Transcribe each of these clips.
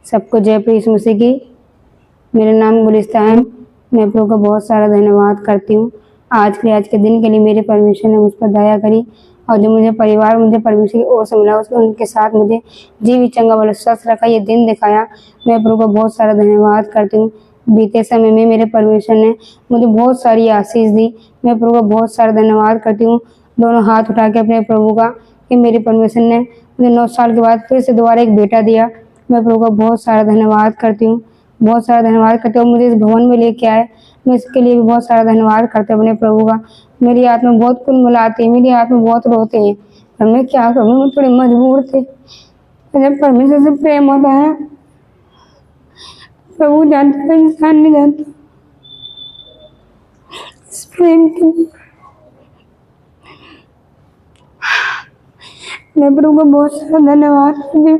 सबको जय प्रभु यीशु मसीह की। मेरा नाम गुलिस्ता है। मैं प्रभु का बहुत सारा धन्यवाद करती हूँ आज के दिन के लिए। मेरे परमेश्वर ने मुझ पर दया करी और जो मुझे परिवार मुझे परमेश्वर की ओर से मिला उसके उनके साथ मुझे जीवित चंगा बल स्वस्थ रखा, ये दिन दिखाया। मैं प्रभु का बहुत सारा धन्यवाद करती हूँ। बीते समय में मेरे परमेश्वर ने मुझे बहुत सारी आशीष दी। मैं प्रभु का बहुत सारा धन्यवाद करती हूँ, दोनों हाथ उठा के अपने प्रभु का, कि मेरे परमेश्वर ने मुझे 9 साल के बाद फिर से दोबारा एक बेटा दिया। मैं प्रभु का बहुत सारा धन्यवाद करती हूँ, बहुत सारा धन्यवाद करते हुए मुझे इस भवन में लेके आए। मैं इसके लिए भी बहुत सारा धन्यवाद करते अपने प्रभु का। मेरी आत्मा बहुत कुलमिलाती है, मेरी आत्मा बहुत रोते हैं, पर मैं क्या करूँ, मैं थोड़ी मजबूर थी। जब परमेश्वर से प्रेम होता है, प्रभु जानता है, इंसान नहीं जानता। इस प्रेम के लिए मैं प्रभु को बहुत सारा धन्यवाद करती हूँ।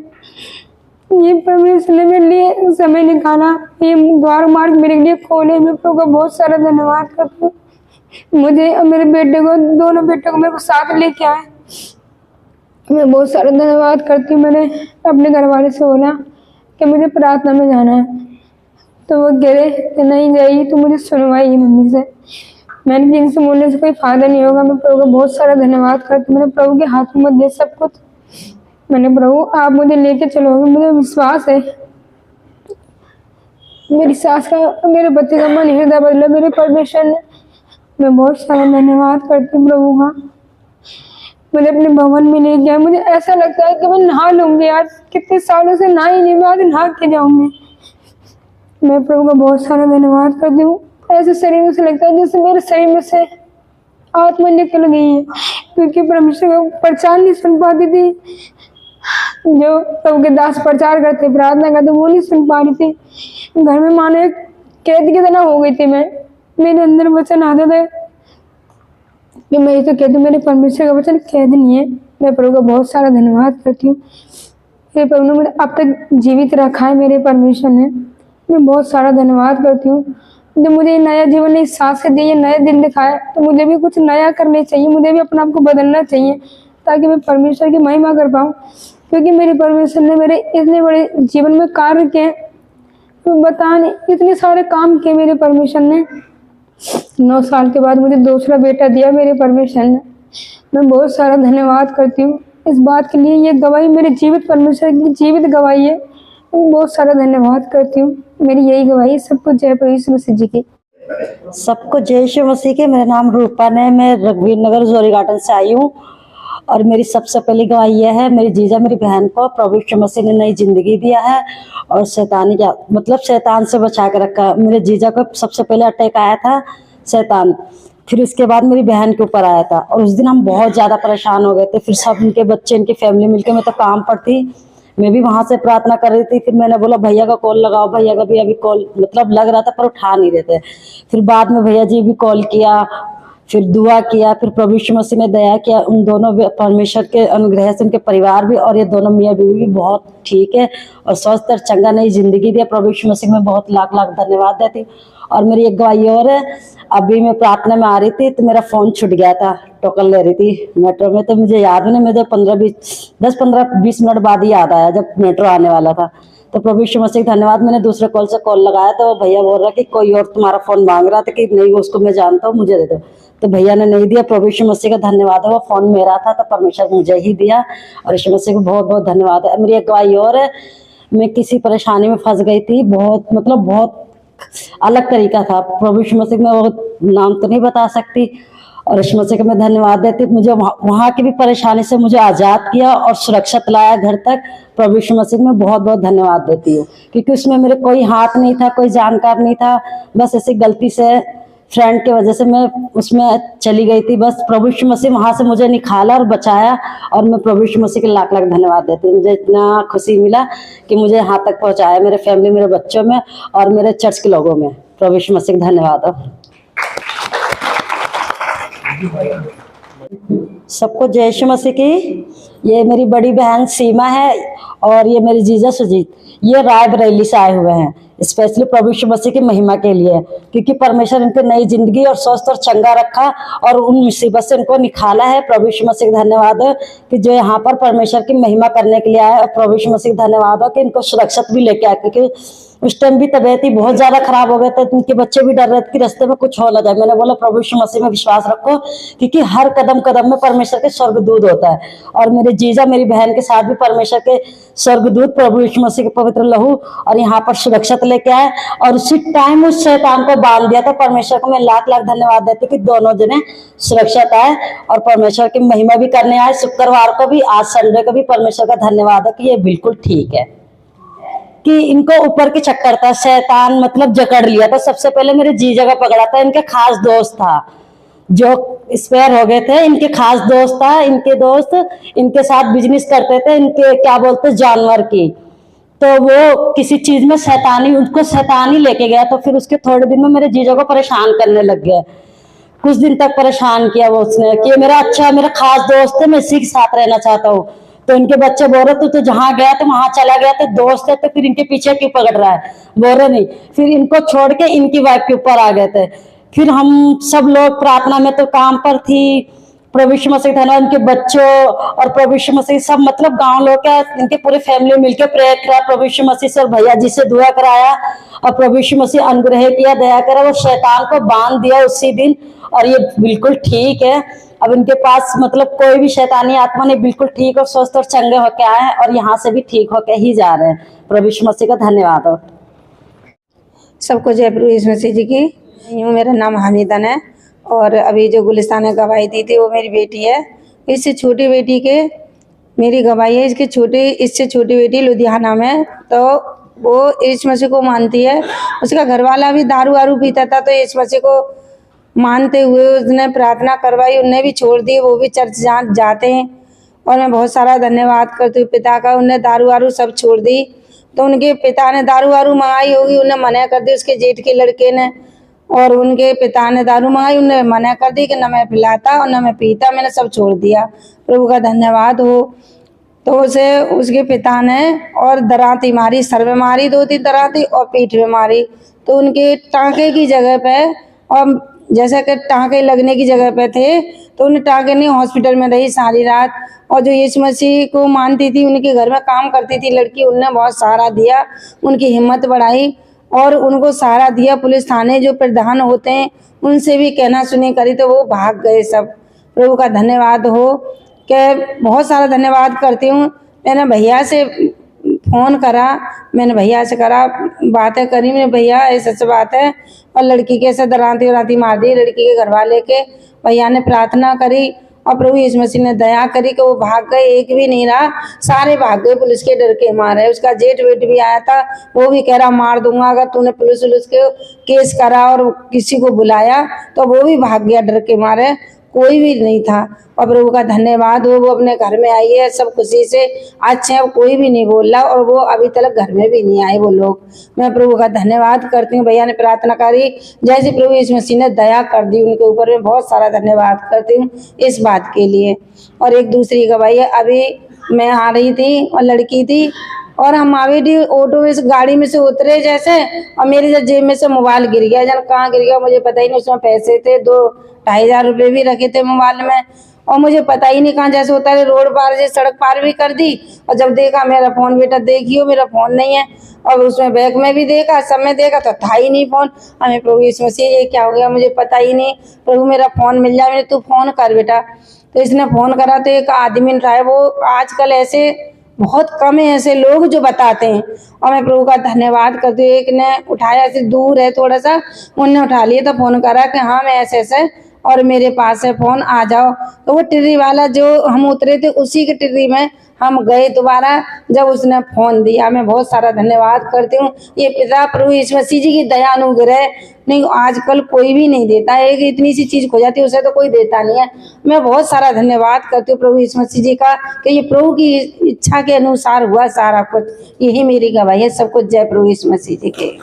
ये परमेश्वर ने मेरे लिए समय निकाला, ये द्वार मार्ग मेरे लिए खोले। मैं प्रभु का बहुत सारा धन्यवाद करती हूँ। मुझे और मेरे बेटे को, दोनों बेटों को मेरे को साथ लेके आए। मैं बहुत सारा धन्यवाद करती हूँ। मैंने अपने घर वाले से बोला कि मुझे प्रार्थना में जाना है, तो वो कह रहे कि नहीं जाइए, तो मुझे सुनवाई मम्मी से। मैंने इनसे बोलने से कोई फायदा नहीं होगा। मैं प्रभु का बहुत सारा धन्यवाद करती हूँ। मैंने प्रभु के हाथ में दे सब कुछ। मैंने प्रभु आप मुझे लेके चलोगे, मुझे विश्वास है। मेरी सास का, मेरे पति का मन हृदय बदला मेरे परमेश्वर ने। मैं बहुत सारा धन्यवाद करती हूँ प्रभु का। मुझे अपने भवन में ले गया। मुझे ऐसा लगता है कि मैं नहा लूंगी आज, कितने सालों से नहा ही नहीं, मैं आज नहा के जाऊंगी। मैं प्रभु का बहुत सारा धन्यवाद करती हूँ। ऐसे शरीर में से लगता है जैसे मेरे शरीर में से आत्मा निकल गई है, क्योंकि परमेश्वर का प्रचार नहीं सुन पाती थी। जो प्रभु के दास प्रचार करते, प्रार्थना करते, वो नहीं सुन पा रही थी। घर में मानो एक कैद की तरह हो गई थी मैं। मेरे अंदर वचन आता था कि मैं ये तो कहती हूँ, मेरे परमेश्वर का वचन कैद नहीं है। मैं प्रभु का बहुत सारा धन्यवाद करती हूँ। मेरे प्रभु ने मुझे अब तक जीवित रखा है, मेरे परमेश्वर ने। मैं बहुत सारा धन्यवाद करती हूँ। जब मुझे नया जीवन, नई सांसें दी, नए दिन दिखाया, तो मुझे भी कुछ नया करना चाहिए। मुझे भी अपने आप को बदलना चाहिए, ताकि मैं परमेश्वर की महिमा कर पाऊँ। क्योंकि मेरे परमेश्वर ने मेरे इतने बड़े जीवन में कार्य किए, तो बता नहीं, इतने सारे काम किए मेरे परमेश्वर ने। 9 साल के बाद मुझे दूसरा बेटा दिया मेरे परमेश्वर ने। मैं बहुत सारा धन्यवाद करती हूँ इस बात के लिए। ये गवाही मेरे जीवित परमेश्वर की जीवित गवाही है। मैं बहुत सारा धन्यवाद करती हूँ। मेरी यही गवाही। सबको जय प्रभु यीशु मसीह जी की। सबको जय यीशु मसीह के। मेरा नाम रूपन है। मैं रघुवीर नगर जोरी गार्डन से आई हूँ। और मेरी सबसे पहली गवाही यह है, मेरी जीजा मेरी बहन को प्रभु यीशु मसीह ने नई जिंदगी दिया है और शैतानी का मतलब शैतान से बचा के रखा। मेरे जीजा को सबसे पहले अटैक आया था शैतान, फिर उसके बाद मेरी बहन के ऊपर आया था, और उस दिन हम बहुत ज्यादा परेशान हो गए थे। फिर सब उनके बच्चे, इनकी फैमिली मिलकर, मैं तो काम पर थी, मैं भी वहां से प्रार्थना कर रही थी। फिर मैंने बोला भैया का कॉल लगाओ, भैया का भी अभी कॉल मतलब लग रहा था पर उठा नहीं रहे थे। फिर बाद में भैया जी भी कॉल किया, फिर दुआ किया, फिर प्रभु यीशु मसीह ने दया किया। उन दोनों परमेश्वर के अनुग्रह से उनके परिवार भी और ये दोनों मियाँ बीवी भी बहुत ठीक है और स्वस्थ और चंगा नई जिंदगी दिया। प्रभु यीशु मसीह में बहुत लाख लाख धन्यवाद देती। और मेरी एक गवाही और है, अभी मैं प्रार्थना में आ रही थी तो मेरा फोन छूट गया था, टोकन ले रही थी मेट्रो में, तो मुझे याद नहीं, मुझे 10-15-20 मिनट बाद ही याद आया जब मेट्रो आने वाला था। तो प्रभु यीशु मसीह धन्यवाद, मैंने दूसरे कॉल से कॉल लगाया तो भैया बोल रहा कि कोई और तुम्हारा फोन मांग रहा था कि नहीं उसको मैं जानता हूँ, मुझे दे दो। तो भैया ने नहीं दिया। प्रभु यीशु मसीह का धन्यवाद है, वो फोन मेरा था तो परमेश्वर मुझे ही दिया, और यीशु मसीह को बहुत बहुत धन्यवाद है। मेरी एक गवाही और है, मैं किसी परेशानी में फंस गई थी, बहुत अलग तरीका था। प्रभु यीशु मसीह में वो नाम तो नहीं बता सकती, और यीशु मसीह को मैं धन्यवाद देती। मुझे वहां की भी परेशानी से मुझे आजाद किया और सुरक्षित लाया घर तक। प्रभु यीशु मसीह में बहुत बहुत धन्यवाद देती हूँ, क्योंकि उसमें मेरे कोई हाथ नहीं था, कोई जानकार नहीं था, बस ऐसी गलती से फ्रेंड की वजह से मैं उसमें चली गई थी। बस प्रभु यीशु मसीह वहां से मुझे निकाला और बचाया, और मैं प्रभु यीशु मसीह के लाख लाख धन्यवाद देती हूँ। मुझे इतना खुशी मिला कि मुझे यहाँ तक पहुंचाया, मेरे फैमिली, मेरे बच्चों में और मेरे चर्च के लोगों में। प्रभु यीशु मसीह का धन्यवाद हो। सबको जय यीशु मसीह की। ये मेरी बड़ी बहन सीमा है और ये मेरी जीजा सुजीत, ये रायबरेली से आए हुए हैं स्पेशली प्रभु यीशु मसीह की महिमा के लिए, क्योंकि परमेश्वर इनको नई जिंदगी और स्वस्थ और चंगा रखा और उन मुसीबत से इनको निकाला है। प्रभु यीशु मसीह का धन्यवाद है कि जो यहाँ पर परमेश्वर की महिमा करने के लिए आए, और प्रभु यीशु मसीह का धन्यवाद है कि इनको सुरक्षित भी लेके आए, क्योंकि उस टाइम भी तबीयत ही बहुत ज्यादा खराब हो गए थे। उनके बच्चे भी डर रहे थे कि रास्ते में कुछ हो ना जाए। मैंने बोला प्रभु यीशु मसीह में विश्वास रखो, क्योंकि हर कदम कदम में परमेश्वर के स्वर्गदूत होता है। और मेरे जीजा, मेरी बहन के साथ भी परमेश्वर के स्वर्गदूत प्रभु यीशु मसीह के पवित्र लहू और यहाँ पर सुरक्षित लेके आए, और उसी टाइम उस शैतान को बांध दिया। तो परमेश्वर को मैं लाख लाख धन्यवाद देती कि दोनों जने सुरक्षित आए और परमेश्वर की महिमा भी करने आए। शुक्रवार को भी, आज संडे को भी परमेश्वर का धन्यवाद है कि ये बिल्कुल ठीक है, कि इनको ऊपर के चक्कर था, शैतान मतलब जकड़ लिया था। सबसे पहले मेरे जीजा का पकड़ा था, इनके खास दोस्त था जो स्पेयर हो गए थे, इनके खास दोस्त था। इनके दोस्त इनके साथ बिजनेस करते थे, इनके क्या बोलते जानवर की। तो वो किसी चीज में उनको शैतानी लेके गया। तो फिर उसके थोड़े दिन में मेरे जीजा को परेशान करने लग गया। कुछ दिन तक परेशान किया वो उसने कि मेरा खास दोस्त है, मैं इसी के साथ रहना चाहता हूँ। तो इनके बच्चे बोल रहे तो जहाँ गया तो वहां चला गया, तो दोस्त है तो फिर इनके पीछे क्यों पकड़ रहा है, बोल रहे नहीं। फिर इनको छोड़ के इनकी वाइफ के ऊपर आ गए थे। फिर हम सब लोग प्रार्थना में तो काम पर थी, प्रभु यीशु मसीह धन्यवाद, इनके बच्चों और प्रभु यीशु मसीह सब मतलब गांव लोग क्या इनके पूरे फैमिली मिलकर प्रेयर करा प्रभु यीशु मसीह से, और भैया जी से दुआ कराया, और प्रभु यीशु मसीह अनुग्रह किया, दया करा, वो शैतान को बांध दिया उसी दिन, और ये बिल्कुल ठीक है। अब इनके पास मतलब कोई भी शैतानी आत्मा नहीं, बिल्कुल ठीक और स्वस्थ और चंगे होके आए हैं, और यहाँ से भी ठीक होके ही जा रहे हैं। प्रभु यीशु मसीह का धन्यवाद हो। सबको जय प्रभु यीशु मसीह जी की। मेरा नाम हमीदन है, और अभी जो गुलिस्तान ने गवाही दी थी वो मेरी बेटी है। इससे छोटी बेटी के मेरी गवाही है, इससे छोटी बेटी लुधियाना में, तो वो यीशु मसीह को मानती है। उसका घरवाला भी दारू वारू पीता था, तो यीशु मसीह को मानते हुए उसने प्रार्थना करवाई, उनने भी छोड़ दी, वो भी चर्च जाते हैं। और मैं बहुत सारा धन्यवाद करती हूँ पिता का, उनने दारू वारू सब छोड़ दी। तो उनके पिता ने दारू वारू मंगाई होगी, उन्हें मना कर दी, उसके जेठ के लड़के ने, और उनके पिता ने दारू मंगाई, उन्हें मना कर दी कि न मैं पिलाता और न मैं पीता, मैंने सब छोड़ दिया। प्रभु का धन्यवाद हो। तो उसे उसके पिता ने और दराती मारी, सर में मारी, 2-3 दराती, और पीठ में मारी। तो उनके टाँके की जगह पे, और जैसा कि टाँके लगने की जगह पे थे, तो उन्हें टाँके नहीं, हॉस्पिटल में रही सारी रात। और जो यीशु मसीह को मानती थी, उनके घर में काम करती थी लड़की, उनने बहुत सहारा दिया, उनकी हिम्मत बढ़ाई और उनको सहारा दिया। पुलिस थाने जो प्रधान होते हैं उनसे भी कहना सुनी करी, तो वो भाग गए सब। प्रभु का धन्यवाद हो। कि बहुत सारा धन्यवाद करती हूँ। मैंने भैया से फ़ोन करा, मैंने भैया से करा, बातें करी, मैंने भैया ऐसा सच बात है, और लड़की के ऐसे दराती मार दी लड़की के घर वाले के। भैया ने प्रार्थना करी और प्रभु यीशु मसीह ने दया करी कि वो भाग गए, एक भी नहीं रहा, सारे भाग गए पुलिस के डर के मारे। उसका जेठ वेट भी आया था, वो भी कह रहा मार दूंगा अगर तूने पुलिस के केस करा और किसी को बुलाया, तो वो भी भाग गया डर के मारे, कोई भी नहीं था। और प्रभु का धन्यवाद हो, वो अपने घर में आई है सब खुशी से अच्छे, अब कोई भी नहीं बोल रहा, और वो अभी तक घर में भी नहीं आए वो लोग। मैं प्रभु का धन्यवाद करती हूँ। भैया ने प्रार्थना करी, जैसे प्रभु यीशु मसीह ने दया कर दी उनके ऊपर, मैं बहुत सारा धन्यवाद करती हूँ इस बात के लिए। और एक दूसरी गवाही है, अभी मैं आ रही थी और लड़की थी और हम आवे थी ऑटो में से, गाड़ी में से उतरे जैसे, और मेरी जेब में से मोबाइल गिर गया, जन कहाँ गिर गया मुझे पता ही नहीं। उसमें पैसे थे, 2-2,500 रुपये भी रखे थे मोबाइल में, और मुझे पता ही नहीं कहाँ जैसे होता है, रोड पार से सड़क पार भी कर दी। और जब देखा मेरा फोन, बेटा देखियो मेरा फोन नहीं है, और उसमें बैग में भी देखा, सब में देखा तो था ही नहीं फोन। हमें प्रभु यीशु मसीह ये क्या हो गया मुझे पता ही नहीं, प्रभु मेरा फोन मिल जाए। मैंने तू फोन कर बेटा, तो इसने फोन करा तो एक आदमी उठाया। वो आजकल ऐसे बहुत कम है ऐसे लोग जो बताते हैं, और मैं प्रभु का धन्यवाद करती हूँ। एक ने उठाया, ऐसे दूर है थोड़ा सा, उनने उठा लिया तो फोन करा कि हाँ मैं ऐसे ऐसे और मेरे पास है फोन, आ जाओ। तो वो टिर्री वाला जो हम उतरे थे उसी के टिर्री में हम गए दोबारा, जब उसने फोन दिया। मैं बहुत सारा धन्यवाद करती हूँ। ये पिता प्रभु यीशु मसीह जी की दया अनुग्रह नहीं, आजकल कोई भी नहीं देता है, एक इतनी सी चीज खो जाती है उसे तो कोई देता नहीं है। मैं बहुत सारा धन्यवाद करती हूँ प्रभु यीशु मसीह जी का कि ये प्रभु की इच्छा के अनुसार हुआ सारा कुछ। यही मेरी गवाही है। सबको जय प्रभु यीशु मसीह जी के।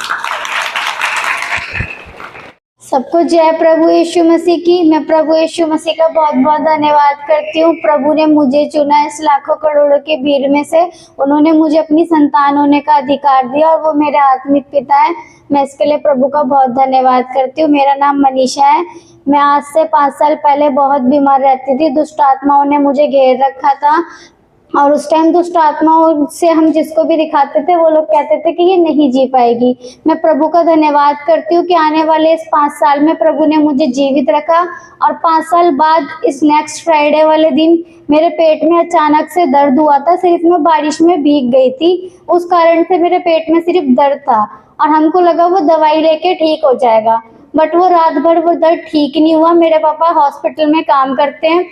सबको जय प्रभु यीशु मसीह की। मैं प्रभु यीशु मसीह का बहुत बहुत धन्यवाद करती हूँ। प्रभु ने मुझे चुना इस लाखों करोड़ों की भीड़ में से, उन्होंने मुझे अपनी संतान होने का अधिकार दिया और वो मेरे आत्मिक पिता है। मैं इसके लिए प्रभु का बहुत धन्यवाद करती हूँ। मेरा नाम मनीषा है। मैं आज से 5 साल पहले बहुत बीमार रहती थी। दुष्ट आत्माओं ने मुझे घेर रखा था, और उस टाइम दुष्ट आत्माओं से हम जिसको भी दिखाते थे वो लोग कहते थे कि ये नहीं जी पाएगी। मैं प्रभु का धन्यवाद करती हूँ कि आने वाले इस 5 साल में प्रभु ने मुझे जीवित रखा, और 5 साल बाद इस नेक्स्ट फ्राइडे वाले दिन मेरे पेट में अचानक से दर्द हुआ था। सिर्फ मैं बारिश में भीग गई थी, उस कारण से मेरे पेट में सिर्फ दर्द था, और हमको लगा वो दवाई लेके ठीक हो जाएगा, बट वो रात भर वो दर्द ठीक नहीं हुआ। मेरे पापा हॉस्पिटल में काम करते हैं,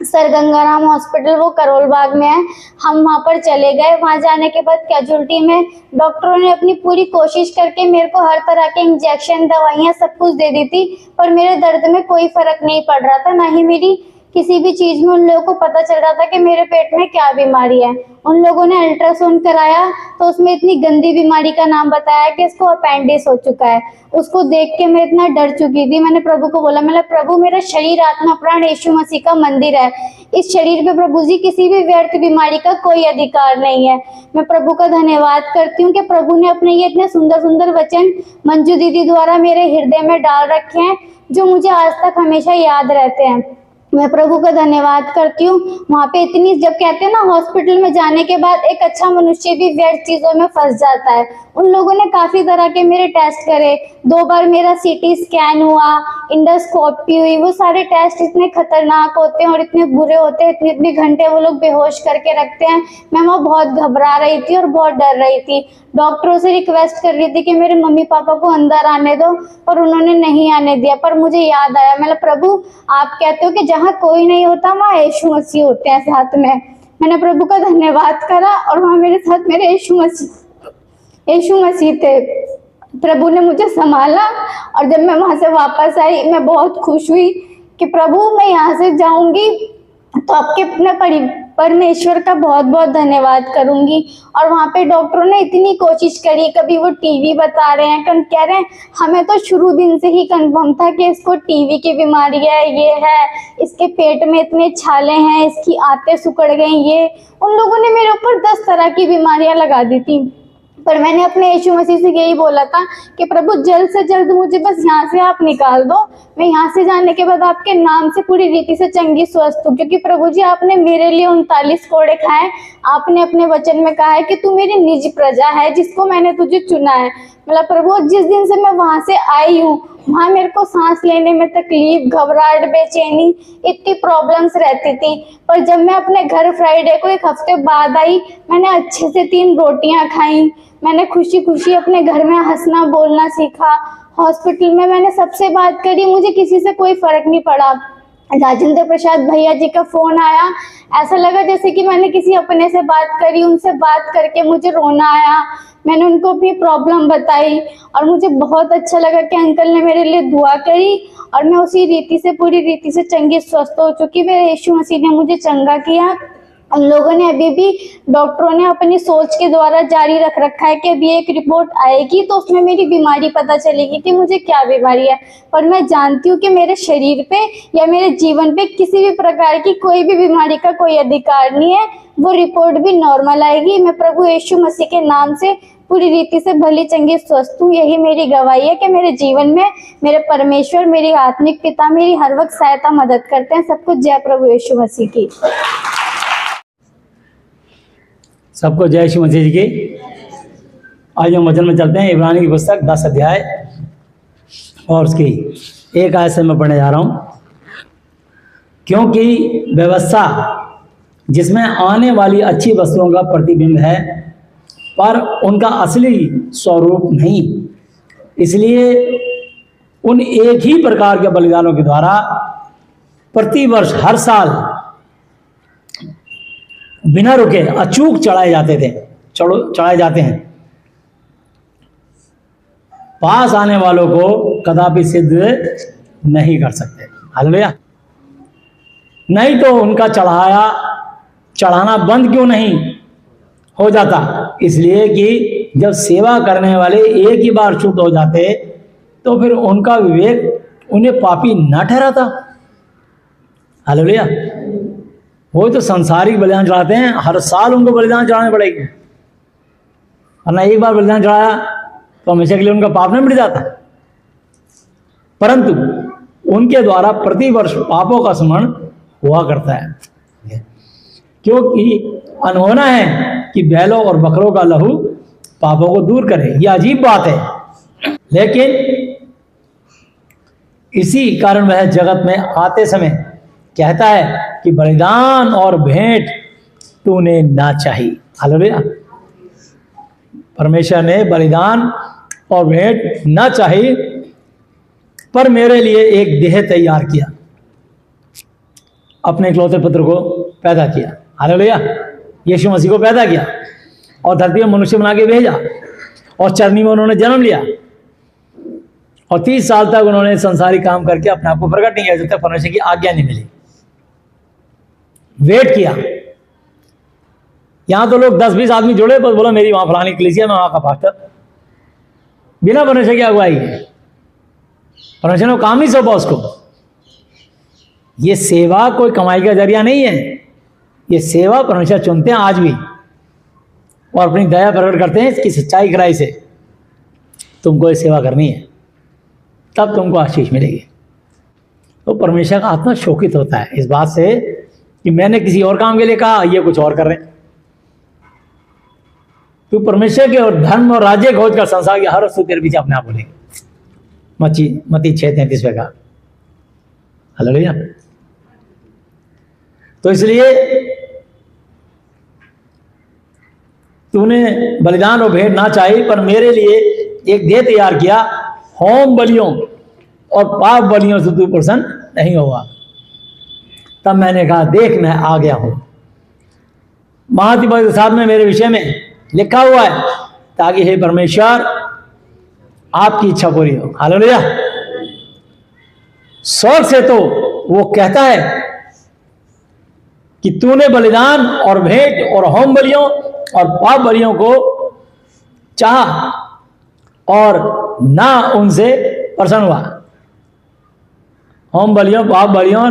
सर गंगाराम हॉस्पिटल, वो करोल बाग में है। हम वहाँ पर चले गए। वहाँ जाने के बाद कैजुअल्टी में डॉक्टरों ने अपनी पूरी कोशिश करके मेरे को हर तरह के इंजेक्शन, दवाइयाँ सब कुछ दे दी थी, पर मेरे दर्द में कोई फर्क नहीं पड़ रहा था, ना ही मेरी किसी भी चीज में उन लोगों को पता चल रहा था कि मेरे पेट में क्या बीमारी है। उन लोगों ने अल्ट्रासाउंड कराया तो उसमें इतनी गंदी बीमारी का नाम बताया कि इसको अपेंडिस हो चुका है। उसको देख के मैं इतना डर चुकी थी। मैंने प्रभु को बोला, मैंने प्रभु मेरा शरीर आत्मा प्राण यीशु मसीह का मंदिर है, इस शरीर पे प्रभु जी किसी भी व्यर्थ बीमारी का कोई अधिकार नहीं है। मैं प्रभु का धन्यवाद करती हूँ कि प्रभु ने अपने ये इतने सुंदर सुंदर वचन मंजू दीदी द्वारा मेरे हृदय में डाल रखे हैं, जो मुझे आज तक हमेशा याद रहते हैं। मैं प्रभु का धन्यवाद करती हूँ। वहाँ पे इतनी, जब कहते हैं ना हॉस्पिटल में जाने के बाद एक अच्छा मनुष्य भी व्यर्थ चीजों में फंस जाता है। उन लोगों ने काफी तरह के मेरे टेस्ट करे, 2 बार मेरा सीटी स्कैन हुआ, इंडोस्कोपी हुई। वो सारे टेस्ट इतने खतरनाक होते हैं और इतने बुरे होते हैं, इतने इतने घंटे वो लोग बेहोश करके रखते हैं। मैं वहाँ बहुत घबरा रही थी और बहुत डर रही थी। डॉक्टरों से रिक्वेस्ट कर रही थी कि मेरे मम्मी पापा को अंदर आने दो, पर उन्होंने नहीं आने दिया। पर मुझे याद आया, मतलब प्रभु आप कहते हो कि जहाँ कोई नहीं होता वहाँ यीशु मसीह होते हैं साथ में। मैंने प्रभु का धन्यवाद करा और वहाँ मेरे साथ मेरे यीशु मसीह थे। प्रभु ने मुझे संभाला, और जब मैं वहाँ से वापस आई मैं बहुत खुश हुई कि प्रभु मैं यहाँ से जाऊंगी तो आपके अपने परमेश्वर का बहुत बहुत धन्यवाद करूंगी। और वहाँ पे डॉक्टरों ने इतनी कोशिश करी, कभी वो टीवी बता रहे हैं, कह रहे हैं हमें तो शुरू दिन से ही कंफर्म था कि इसको टीवी की बीमारी है, ये है, इसके पेट में इतने छाले हैं, इसकी आंतें सिकुड़ गई। ये उन लोगों ने मेरे ऊपर 10 तरह की बीमारियां लगा दी थी, पर मैंने अपने यीशु मसीह से यही बोला था कि प्रभु जल्द से जल्द मुझे बस यहाँ से आप निकाल दो। मैं यहाँ से जाने के बाद आपके नाम से पूरी रीति से चंगी स्वस्थ हूँ, क्योंकि प्रभु जी आपने मेरे लिए 39 कोड़े खाए। आपने अपने वचन में कहा है कि तू मेरी निज प्रजा है जिसको मैंने तुझे चुना है। मतलब प्रभु जिस दिन से मैं वहां से आई हूँ, वहाँ मेरे को सांस लेने में तकलीफ, घबराहट, बेचैनी, इतनी प्रॉब्लम्स रहती थी। पर जब मैं अपने घर फ्राइडे को 1 हफ्ते बाद आई, मैंने अच्छे से 3 रोटियां खाई। मैंने खुशी खुशी अपने घर में हंसना बोलना सीखा। हॉस्पिटल में मैंने सबसे बात करी, मुझे किसी से कोई फर्क नहीं पड़ा। राजेंद्र प्रसाद भैया जी का फोन आया। ऐसा लगा जैसे कि मैंने किसी अपने से बात करी, उनसे बात करके मुझे रोना आया। मैंने उनको भी प्रॉब्लम बताई और मुझे बहुत अच्छा लगा कि अंकल ने मेरे लिए दुआ करी और मैं उसी रीति से, पूरी रीति से चंगी स्वस्थ हो चुकी। मेरे यीशु मसीह ने मुझे चंगा किया। हम लोगों ने अभी भी, डॉक्टरों ने अपनी सोच के द्वारा जारी रख रखा है कि अभी एक रिपोर्ट आएगी तो उसमें मेरी बीमारी पता चलेगी कि मुझे क्या बीमारी है। पर मैं जानती हूँ कि मेरे शरीर पे या मेरे जीवन पे किसी भी प्रकार की कोई भी बीमारी का कोई अधिकार नहीं है। वो रिपोर्ट भी नॉर्मल आएगी। मैं प्रभु यीशु मसीह के नाम से पूरी रीति से भली चंगी स्वस्थ हूँ। यही मेरी गवाही है कि मेरे जीवन में मेरे परमेश्वर, मेरी आत्मिक पिता मेरी हर वक्त सहायता मदद करते हैं। सब कुछ जय प्रभु यीशु मसीह की। सबको जय यीशु मसीह जी की। आज हम वचन में चलते हैं, इब्रानी की पुस्तक 10 अध्याय और उसकी 1 आयत से मैं पढ़ने जा रहा हूँ। क्योंकि व्यवस्था जिसमें आने वाली अच्छी वस्तुओं का प्रतिबिंब है पर उनका असली स्वरूप नहीं, इसलिए उन एक ही प्रकार के बलिदानों के द्वारा प्रतिवर्ष हर साल बिना रुके अचूक चढ़ाए जाते हैं। पास आने वालों को कदापि सिद्ध नहीं कर सकते। हालेलुया। नहीं तो उनका चढ़ाना बंद क्यों नहीं हो जाता? इसलिए कि जब सेवा करने वाले एक ही बार शुद्ध हो जाते तो फिर उनका विवेक उन्हें पापी न ठहराता। हालेलुया। वो तो संसारिक बलिदान चढ़ाते हैं, हर साल उनको बलिदान चढ़ाने पड़ेगी, वरना एक बार बलिदान चढ़ाया तो हमेशा के लिए उनका पाप नहीं मिट जाता। परंतु उनके द्वारा प्रतिवर्ष पापों का स्मरण हुआ करता है, क्योंकि अनहोना है कि बैलों और बकरों का लहू पापों को दूर करे। यह अजीब बात है, लेकिन इसी कारण वह जगत में आते समय कहता है कि बलिदान और भेंट तूने ना चाही। हालेलुया। परमेश्वर ने बलिदान और भेंट ना चाही पर मेरे लिए एक देह तैयार किया, अपने इकलौते पुत्र को पैदा किया। हालेलुया। यीशु मसीह को पैदा किया और धरती में मनुष्य बना के भेजा और चरनी में उन्होंने जन्म लिया और 30 साल तक उन्होंने संसारिक काम करके अपने आप को प्रकट नहीं किया जब तक परमेश्वर की आज्ञा नहीं मिली। वेट किया। यहां तो लोग 10-20 आदमी जुड़े, बस बोला मेरी वहां फलानी कलीसिया में वहां का पास्टर, बिना परमेश्वर की अगुवाई है। परमेश्वर ने काम नहीं सौंपा उसको। ये सेवा कोई कमाई का जरिया नहीं है, ये सेवा परमेश्वर चुनते हैं आज भी और अपनी दया प्रकट करते हैं इसकी सच्चाई खराई से। तुमको ये सेवा करनी है, तब तुमको आशीष मिलेगी। तो परमेश्वर का आत्मा शोकित होता है इस बात से कि मैंने किसी और काम के लिए कहा, ये कुछ और कर रहे हैं। तू परमेश्वर के और धर्म और राज्य खोज कर संसार के हर वस्तु तेरे पीछे अपने आप बोलेगी। मत्ती 6:33 पे कहा। हालेलुया। तो इसलिए तूने बलिदान और भेंट ना चाही पर मेरे लिए एक देह तैयार किया। होम बलियों और पाप बलियों से तू प्रसन्न नहीं होगा। तब मैंने कहा देख मैं आ गया हूं। महातिपद साहब में मेरे विषय में लिखा हुआ है ताकि हे परमेश्वर आपकी इच्छा पूरी हो। हालेलुया। स्वर्ग से तो वो कहता है कि तूने बलिदान और भेंट और होम बलियों और पाप बलियों को चाहा और ना उनसे प्रसन्न हुआ। होम बलियों पाप बलियों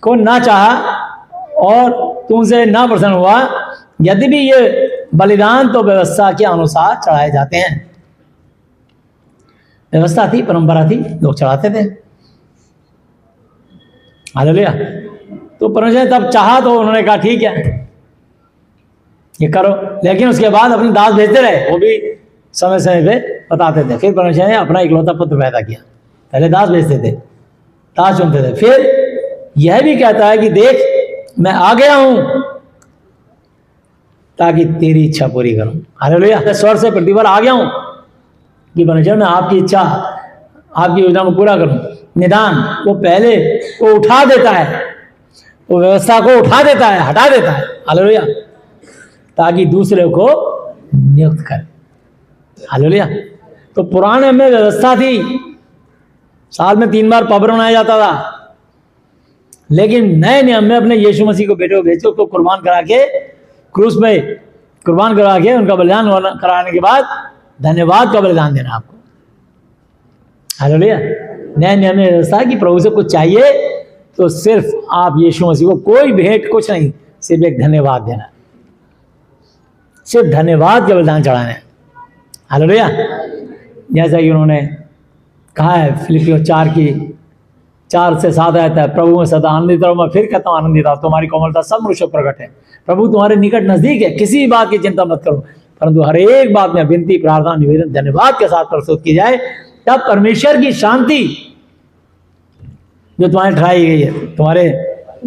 को ना चाहा और तुमसे ना प्रसन्न हुआ। यदि भी ये बलिदान तो व्यवस्था के अनुसार चढ़ाए जाते हैं। व्यवस्था थी, परंपरा थी, लोग चढ़ाते थे। हालेलुया। तो परमेश्वर ने तब चाहा तो उन्होंने कहा ठीक है ये करो, लेकिन उसके बाद अपने दास भेजते रहे, वो भी समय समय पे बताते थे। फिर परमेश्वर ने अपना इकलौता पुत्र पैदा किया। पहले दास भेजते थे, दास चुनते थे। फिर यह भी कहता है कि देख मैं आ गया हूं ताकि तेरी इच्छा पूरी करूं। हालेलुया। स्वर्ग से पृथ्वी पर आ गया हूं कि परमेश्वर मैं आपकी इच्छा, आपकी योजना को पूरा करूं। निदान वो पहले वो उठा देता है, वो व्यवस्था को उठा देता है, हटा देता है, हालेलुया, ताकि दूसरे को नियुक्त करे, हालेलुया। तो पुराने में व्यवस्था थी, साल में 3 बार पब बनाया जाता था, लेकिन नए नियम में अपने यीशु मसीह को बेटे को भेजो, उसको कुर्बान करा के क्रूस में कुर्बान करा के उनका बलिदान कराने के बाद धन्यवाद का बलिदान देना आपको, हालेलुया। नए नियम में व्यवस्था कि प्रभु से कुछ चाहिए तो सिर्फ आप यीशु मसीह को कोई भेंट कुछ नहीं, सिर्फ एक धन्यवाद देना, सिर्फ धन्यवाद का बलिदान चढ़ाना है, हालेलुया। जैसा कि उन्होंने कहा है फिलिपियों 4 से 7 आता है, प्रभु में सदा आनंदित रहो, मैं फिर कहता हूँ आनंदित रहो, तुम्हारी कोमलता सब मनुष्य प्रकट है, प्रभु तुम्हारे निकट नजदीक है, किसी भी बात की चिंता मत करो, परंतु हर एक बात में विनती प्रार्थना निवेदन धन्यवाद के साथ प्रस्तुत की जाए, तब परमेश्वर की शांति जो तुम्हारे ठहराई गई है, तुम्हारे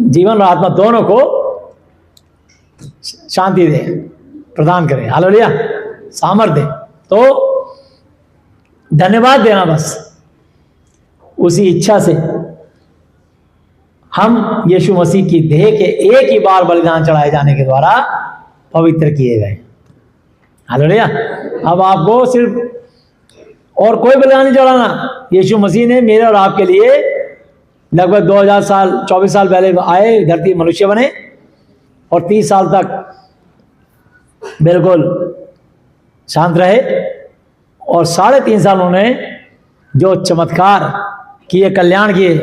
जीवन और आत्मा दोनों को शांति दे, प्रदान करे, हालेलुया, सामर्थ दे। तो धन्यवाद देना, बस उसी इच्छा से हम यीशु मसीह की देह के एक ही बार बलिदान चढ़ाए जाने के द्वारा पवित्र किए गए, हालेलुया। अब आपको सिर्फ और कोई बलिदान नहीं चढ़ाना, यीशु मसीह ने मेरे और आपके लिए लगभग 2000 साल 24 साल पहले आए, धरती मनुष्य बने और 30 साल तक बिल्कुल शांत रहे, और 3.5 साल उन्होंने जो चमत्कार किए, कल्याण किए,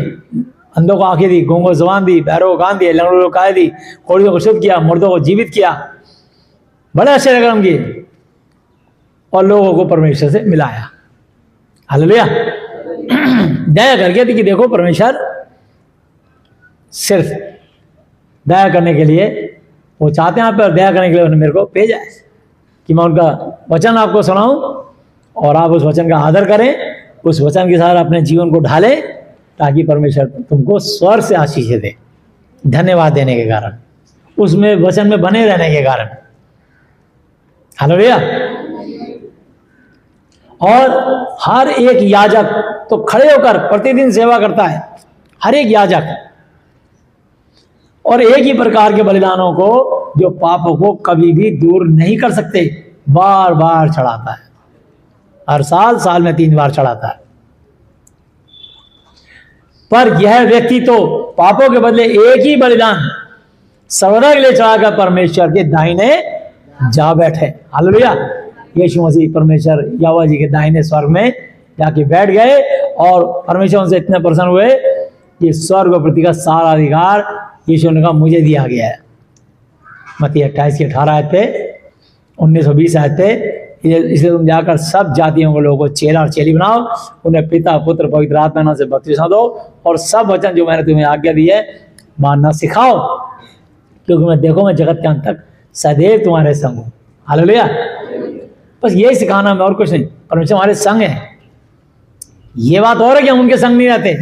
अंधों को आंखें दी, गूंगों को जुबान दी, बहरों को कान दिए, लंगड़ों को काया दी, कोढ़ियों को शुद्ध किया, मुर्दों को जीवित किया, बड़े आश्चर्य कर्म किए और लोगों को परमेश्वर से मिलाया, हालेलुया। दया करके थी कि देखो परमेश्वर सिर्फ दया करने के लिए वो चाहते हैं, आप पर दया करने के लिए उन्होंने मेरे को भेजा है कि मैं उनका वचन आपको सुनाऊं और आप उस वचन का आदर करें, उस वचन के साथ अपने जीवन को ढालें, ताकि परमेश्वर तुमको स्वर्ग से आशीष दे, धन्यवाद देने के कारण, उसमें वचन में बने रहने के कारण, हालेलुया। और हर एक याजक तो खड़े होकर प्रतिदिन सेवा करता है, हर एक याजक, और एक ही प्रकार के बलिदानों को जो पापों को कभी भी दूर नहीं कर सकते, बार बार चढ़ाता है, हर साल में 3 बार चढ़ाता है। पर यह व्यक्ति तो पापों के बदले एक ही बलिदान सर्वदा के लिए चढ़ाकर परमेश्वर के दाहिने जा बैठे, हालेलुया। यीशु मसीह परमेश्वर यहोवा जी के दाहिने स्वर्ग में जाके बैठ गए, और परमेश्वर उनसे इतने प्रसन्न हुए कि स्वर्ग और पृथ्वी का सारा अधिकार यीशु ने कहा मुझे दिया गया है। मत्ती 28 की 18 आयत पे 19-20 आयत पे, इसलिए तुम जाकर सब जातियों को लोगों को चेला और चेली बनाओ, उन्हें पिता पुत्र पवित्र आत्मा से बपतिस्मा दो, और सब वचन जो मैंने तुम्हें आज्ञा दी है मानना सिखाओ, क्योंकि मैं देखो मैं जगत के अंत तक सदैव तुम्हारे संग हूँ, हालेलुया। बस यही सिखाना में और कुछ नहीं, परमेश्वर हमारे संग है। ये बात और है कि हम उनके संग नहीं रहते,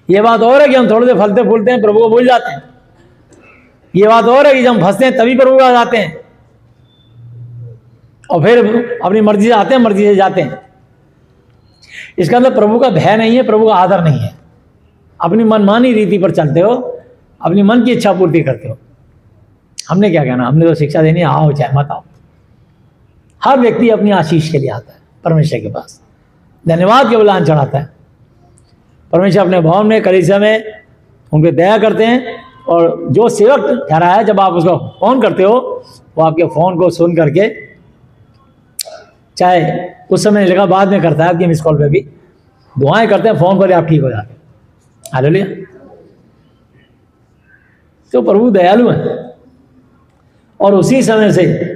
ये बात और है कि हम थोड़े से फलते फूलते हैं, प्रभु को भूल जाते हैं, ये बात और है कि जब हम फंसते हैं तभी प्रभु को जाते हैं, और फिर अपनी मर्जी से आते हैं, मर्जी से जाते हैं। इसका मतलब प्रभु का भय नहीं है, प्रभु का आदर नहीं है, अपनी मनमानी रीति पर चलते हो, अपनी मन की इच्छा पूर्ति करते हो। हमने क्या कहना, हमने तो शिक्षा देनी है, आओ चाहे मत आओ। हर व्यक्ति अपनी आशीष के लिए आता है परमेश्वर के पास, धन्यवाद के बलिदान चढ़ाता है। परमेश्वर अपने भवन में कलीसिया में उनके दया करते हैं, और जो सेवक ठहरा है, जब आप उसको फोन करते हो, वो आपके फोन को सुन करके, चाहे उस समय नहीं लगा, बाद में करता है, आपकी मिस कॉल पे भी दुआएं करते हैं, फोन पर आप ठीक हो जाते हैं, हालेलुया। तो प्रभु दयालु है, और उसी समय से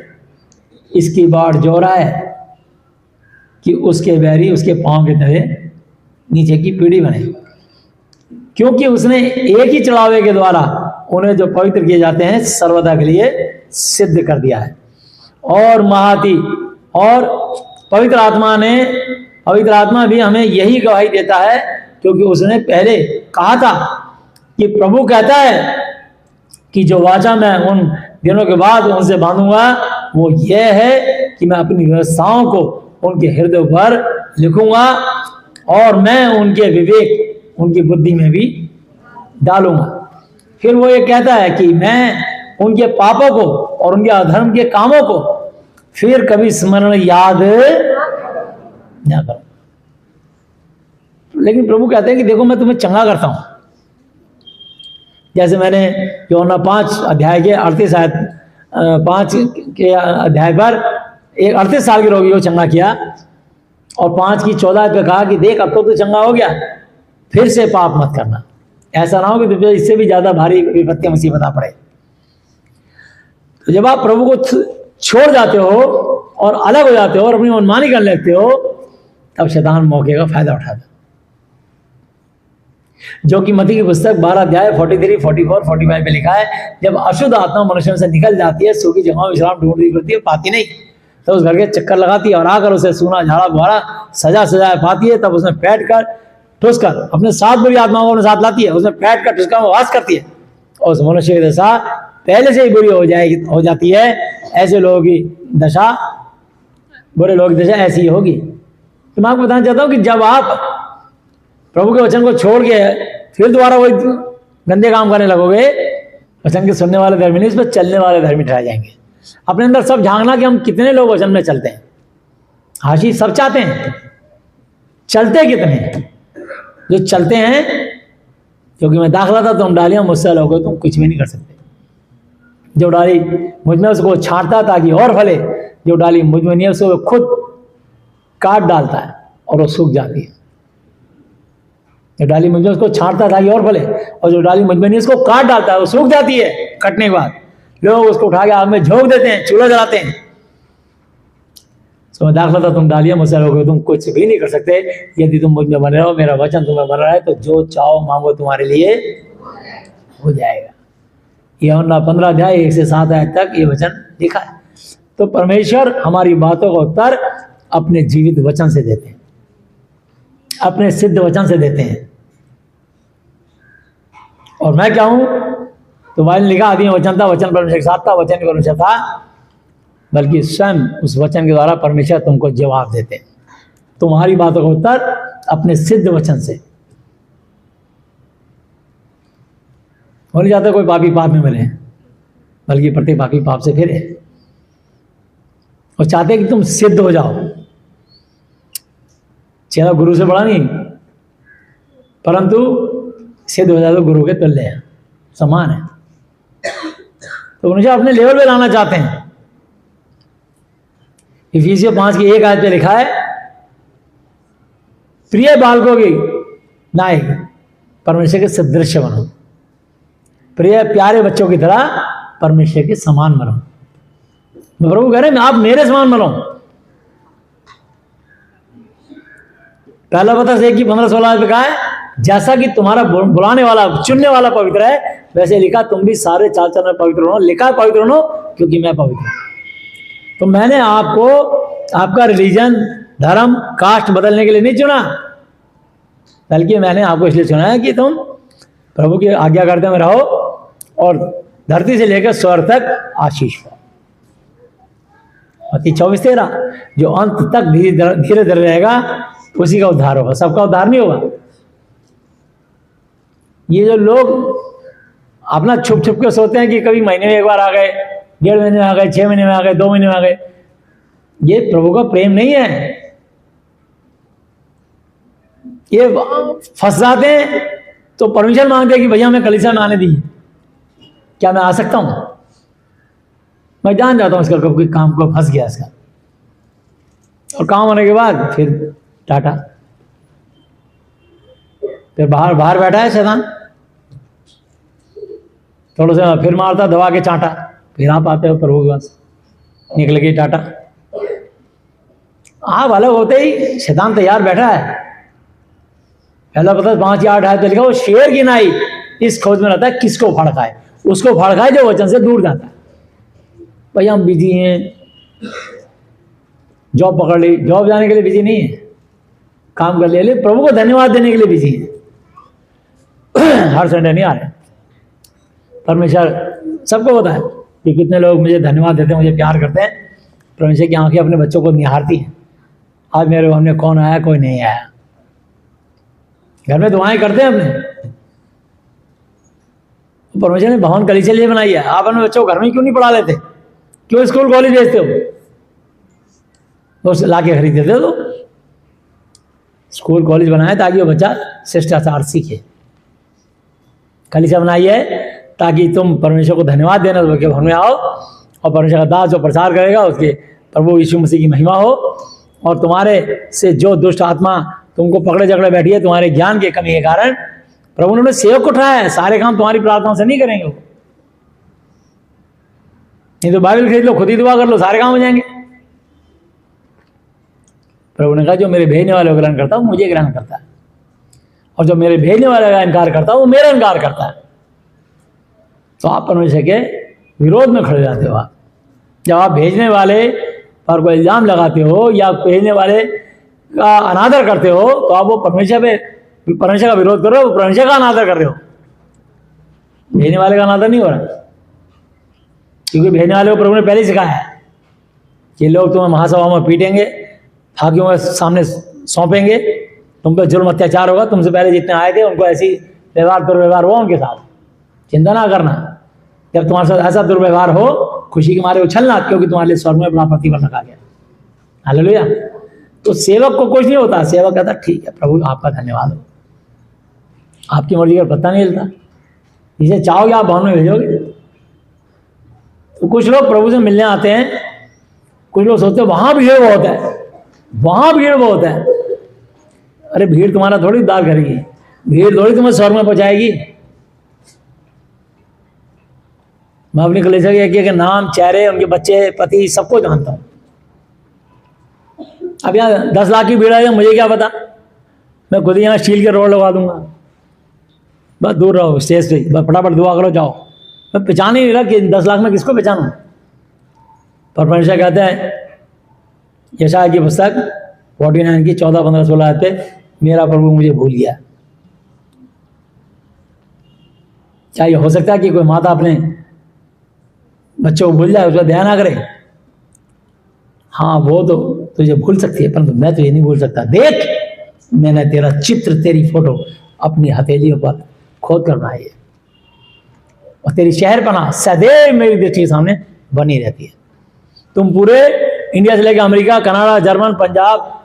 इसकी बाट जो रहा है कि उसके बैरी उसके पांव के तले नीचे की पीढ़ी बने, क्योंकि उसने एक ही चढ़ावे के द्वारा उन्हें जो पवित्र किए जाते हैं सर्वदा के लिए सिद्ध कर दिया है। और महाती और पवित्र आत्मा भी हमें यही गवाही देता है, क्योंकि उसने पहले कहा था कि प्रभु कहता है कि जो वाचा मैं उन दिनों के बाद उनसे बांधूंगा वो ये है कि मैं अपनी व्यवस्थाओं को उनके हृदय पर लिखूंगा, और मैं उनके विवेक उनकी बुद्धि में भी डालूंगा। फिर वो ये कहता है कि मैं उनके पापों को और उनके अधर्म के कामों को फिर कभी स्मरण याद ना करूं। लेकिन प्रभु कहते हैं कि देखो मैं तुम्हें चंगा करता हूं। जैसे मैंने यूहन्ना 5 अध्याय के 38 आयत 5 के अध्याय पर एक 38 साल के रोगी को चंगा किया और 5 की 14 पे कहा कि देख अब तो तू चंगा हो गया, फिर से पाप मत करना, ऐसा ना हो कि तुझे इससे भी ज्यादा भारी विपत्ति मुसीबत आ पड़े। तो जब आप प्रभु को छोड़ जाते हो और अलग हो जाते हो और अपनी मनमानी करने लगते हो, तब शैतान मौके का फायदा उठाता है। जो कि मत्ती की पुस्तक 12 अध्याय 43, 44, 45 पे लिखा है, जब अशुद्ध आत्मा मनुष्य से निकल जाती है, सूखी जगह विश्राम ढूंढती फिरती है, पाती नहीं, तो उस घर के चक्कर लगाती है और आकर उसे सूना झाड़ा बुहारा सजा सजाए पाती है। तब उसमें बैठ कर ठुस कर अपने 7 बुरी आत्माओं को अपने साथ लाती है, उसमें बैठ कर ठुसकर वास करती है और उस मनुष्य की दशा पहले से ही बुरी हो जाती है। ऐसे लोगों की दशा, बुरे लोगों की दशा ऐसी ही होगी। तो मैं आपको बताना चाहता हूँ कि जब आप प्रभु के वचन को छोड़ के फिर दोबारा वही गंदे काम करने लगोगे, वचन के सुनने वाले धर्मी नहीं, इस पर चलने वाले धर्मी ठहर जाएंगे। अपने अंदर सब झांकना कि हम कितने लोग वचन में चलते हैं। हाशी सब चाहते हैं, चलते कितने हैं? जो चलते हैं, क्योंकि मैं दाखला था तुम डालियां मुझसे अलग हो, तुम कुछ भी नहीं कर सकते। जो डाली मुझ में उसको छांटता ताकि और फले, जो डाली मुझ में नहीं है उसको खुद काट डालता है और वो सूख जाती है। जो डाली मुझ में उसको छांटता ताकि और फले, और जो डाली मुझ में नहीं उसको काट डालता है, वो सूख जाती है। कटने के बाद लोग उसको उठा के आग में झोंक देते हैं, चूल्हा जलाते हैं। तो मैं दाखला था तुम डालियां मुझसे अलग हो, तुम कुछ भी नहीं कर सकते यदि तुम मुझ में बने रहो, मेरा वचन तुम्हें बन रहा है, तो जो चाहो मांगो तुम्हारे लिए हो जाएगा। यूहन्ना 15 अध्याय 1 से 7 आयत तक ये वचन लिखा है। तो परमेश्वर हमारी बातों का उत्तर अपने जीवित वचन से देते हैं, अपने सिद्ध वचन से देते हैं। और मैं क्या हूं? तो बाइबल लिखा आदि में वचन था, वचन परमेश्वर के साथ था, वचन परमेश्वर था, बल्कि स्वयं उस वचन के द्वारा परमेश्वर तुमको जवाब देते हैं। तुम्हारी बातों का उत्तर अपने सिद्ध वचन से। हो नहीं जाता कोई पापी पाप में मरे, बल्कि प्रत्येक पापी पाप से फिरे और चाहते कि तुम सिद्ध हो जाओ। चेहरा गुरु से बड़ा नहीं, परंतु सिद्ध हो जाए तो गुरु के तुल्य है, समान है। तो उन्हें अपने लेवल पे लाना चाहते हैं। इफिसियों 5 की 1 आयत पे लिखा है, प्रिय बालकों की नायक परमेश्वर के सदृश्य बनो, प्रिय प्यारे बच्चों की तरह परमेश्वर के समान बनो। मैं प्रभु कह रहे हैं आप मेरे समान बनो। पहला पता 1 की 15-16 पे कहा है, जैसा कि तुम्हारा बुलाने वाला चुनने वाला पवित्र है, वैसे लिखा तुम भी सारे चाल चलन में पवित्र हो। लिखा पवित्र हो क्योंकि मैं पवित्र हूं। तो मैंने आपको आपका रिलीजन, धर्म, कास्ट बदलने के लिए नहीं चुना, बल्कि मैंने आपको इसलिए चुना है कि तुम प्रभु की आज्ञाकारिता में रहो और धरती से लेकर स्वर्ग तक आशीष पाओ। मत्ती 24:13, जो अंत तक धीरे धीरे रहेगा उसी का उद्धार होगा, सबका उद्धार नहीं होगा। ये जो लोग अपना छुप छुप के सोते हैं कि कभी महीने में एक बार आ गए, 1.5 महीने में आ गए, 6 महीने में आ गए, 2 महीने में आ गए, ये प्रभु का प्रेम नहीं है। ये फंस जाते हैं तो परमिशन मांगते हैं कि भैया हमें कलीसिया में आने दीजिए, क्या मैं आ सकता हूं? मैं जान जाता हूं इसका कभी काम को फंस गया इसका, और काम होने के बाद फिर टाटा, फिर बाहर बैठा है शैतान, थोड़ा सा फिर मारता दबा के चांटा, फिर आप आते हो प्रभु के पास, निकल गई टाटा। आप अलग होते ही शैतान तैयार बैठा है। पहला पता 5 या 8 आयत लिखा, वो शेर की नाई इस खोज में रहता है किसको फड़काए, उसको फड़काए जो वचन से दूर जाता है। भैया हम बिजी हैं, जॉब पकड़ ली, जॉब जाने के लिए बिजी नहीं है, काम कर लिया, प्रभु को धन्यवाद देने के लिए बिजी है। हर संडे नहीं आ रहे। परमेश्वर सबको पता है कि कितने लोग मुझे धन्यवाद देते हैं, मुझे प्यार करते हैं। परमेश्वर की आंखें अपने बच्चों को निहारती हैं। आज मेरे हमने कौन आया, कोई नहीं आया, घर में दुआएं करते हैं अपने। परमेश्वर ने भवन कलीसिया लिए बनाई है। आप अपने बच्चों को घर में क्यों नहीं पढ़ा लेते? क्यों स्कूल कॉलेज भेजते हो? तो ला के खरीद देते हो। तो स्कूल कॉलेज बनाए ताकि वो बच्चा शिष्टाचार सीखे। कलीसिया बनाई है ताकि तुम परमेश्वर को धन्यवाद देना तो घर में आओ और परमेश्वर का दास जो प्रचार करेगा उसके प्रभु यीशु मसीह की महिमा हो, और तुम्हारे से जो दुष्ट आत्मा तुमको पकड़े जकड़े बैठी है तुम्हारे ज्ञान की कमी के कारण, प्रभु ने सेवक को उठाया है। सारे काम तुम्हारी प्रार्थनाओं से नहीं करेंगे वो। नहीं तो बाइबल खरीद लो, खुद ही दुआ कर लो, सारे काम हो जाएंगे। प्रभु ने कहा जो मेरे भेजने वाले को ग्रहण करता है वो मुझे ग्रहण करता है, और जो मेरे भेजने वाले का इनकार करता है वो मेरा इनकार करता है। तो आप परमेश्वर के विरोध में खड़े जाते हो। आप जब आप भेजने वाले पर कोई इल्जाम लगाते हो या भेजने वाले का अनादर करते हो तो आप वो परमेश्वर का विरोध कर रहे हो, परमेश्वर का अनादर कर रहे हो। भेजने वाले का अनादर नहीं हो रहा, क्योंकि भेजने वाले को प्रभु ने पहले ही सिखाया है कि लोग तुम्हें महासभा में पीटेंगे, फाकियों के सामने सौंपेंगे, तुम पे जुर्म अत्याचार होगा। तुमसे पहले जितने आए थे उनको ऐसी व्यवहार दुर्व्यवहार हुआ उनके साथ। चिंता ना करना, जब तुम्हारे साथ ऐसा दुर्व्यवहार हो खुशी के मारे उछलना, क्योंकि तुम्हारे लिए स्वर्ग में बड़ा प्रतिफल रखा गया। हालेलुया। तो सेवक को कुछ नहीं होता, सेवक कहता ठीक है प्रभु आपका धन्यवाद हो, आपकी मर्जी का पता नहीं हिलता, जिसे चाहोगे आप भवन में भेजोगे। तो कुछ लोग प्रभु से मिलने आते हैं, कुछ लोग सोचते हैं वहां भीड़ बहुत है, वहां भीड़ बहुत है। अरे भीड़ तुम्हारा थोड़ी उद्धार करेगी, भीड़ थोड़ी तुम्हें स्वर्ग में पहुंचाएगी। मैं अपनी कलीसिया के नाम, चेहरे, उनके बच्चे, पति सबको जानता हूं। अब यहाँ 10 लाख की भीड़ है, मुझे क्या पता, मैं खुद ही यहाँ स्टील के रोड लगा दूंगा। बस दूर रहो स्टेज पे, बस फटाफट दुआ करो जाओ। मैं पहचान ही नहीं रहा कि 10 लाख में किसको पहचानूं। पर परमेश्वर कहते हैं यशायाह की पुस्तक 49 की 14, 15, 16 आयत पे, मेरा प्रभु मुझे भूल गया। क्या ये हो सकता है कि कोई माता अपने बच्चों को भूल जाए, उस पर दया ना करे? हाँ वो तो तुझे भूल सकती है, परंतु मैं तुझे नहीं भूल सकता। देख मैंने तेरा चित्र, तेरी फोटो अपनी हथेलियों पर खोद कर बनाई है, और तेरी शहरपनाह सदैव मेरी दृष्टि के सामने बनी रहती है। तुम पूरे इंडिया से लेकर अमेरिका, कनाडा, जर्मन, पंजाब,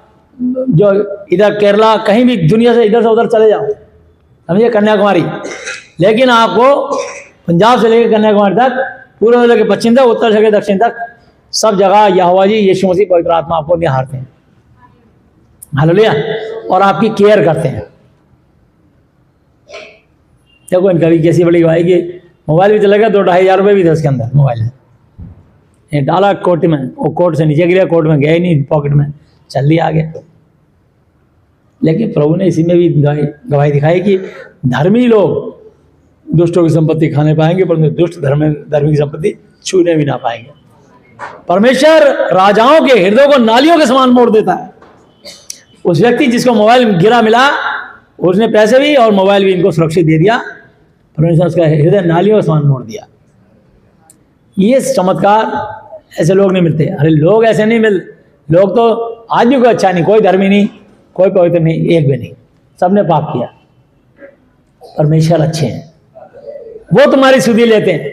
जो इधर केरला, कहीं भी दुनिया से इधर से उधर चले जाओ, समझिए कन्याकुमारी, लेकिन आपको पंजाब से लेकर कन्याकुमारी तक, पूर्व से लेकर पश्चिम तक, उत्तर से लेकर दक्षिण तक, सब जगह यहोवा जी यीशु मसीह पवित्र आत्मा आपको निहारते हैं। हालेलुया। और आपकी केयर करते हैं। देखो इनका भी कैसी बड़ी गवाही की, मोबाइल भी चलेगा, 2-2.5 हज़ार रुपये भी थे उसके अंदर मोबाइल में। ये डाला कोट में, वो कोट से नीचे गिरा, कोट में गया ही नहीं, पॉकेट में चल दिया आगे। लेकिन प्रभु ने इसी में भी गवाही दिखाई कि धर्मी लोग दुष्टों की संपत्ति खाने पाएंगे, परंतु दुष्ट धर्मी की संपत्ति छूने भी ना पाएंगे। परमेश्वर राजाओं के हृदय को नालियों के समान मोड़ देता है। उस व्यक्ति जिसको मोबाइल गिरा मिला, उसने पैसे भी और मोबाइल भी इनको सुरक्षित दे दिया, परमेश्वर उसका हृदय नालियों के समान मोड़ दिया। ये चमत्कार ऐसे लोग नहीं मिलते। अरे लोग ऐसे नहीं मिलते, लोग तो आज भी कोई अच्छा नहीं, कोई धर्मी नहीं, कोई पवित्र नहीं, एक भी नहीं, सबने पाप किया। परमेश्वर अच्छे हैं, वो तुम्हारी सुधि लेते हैं।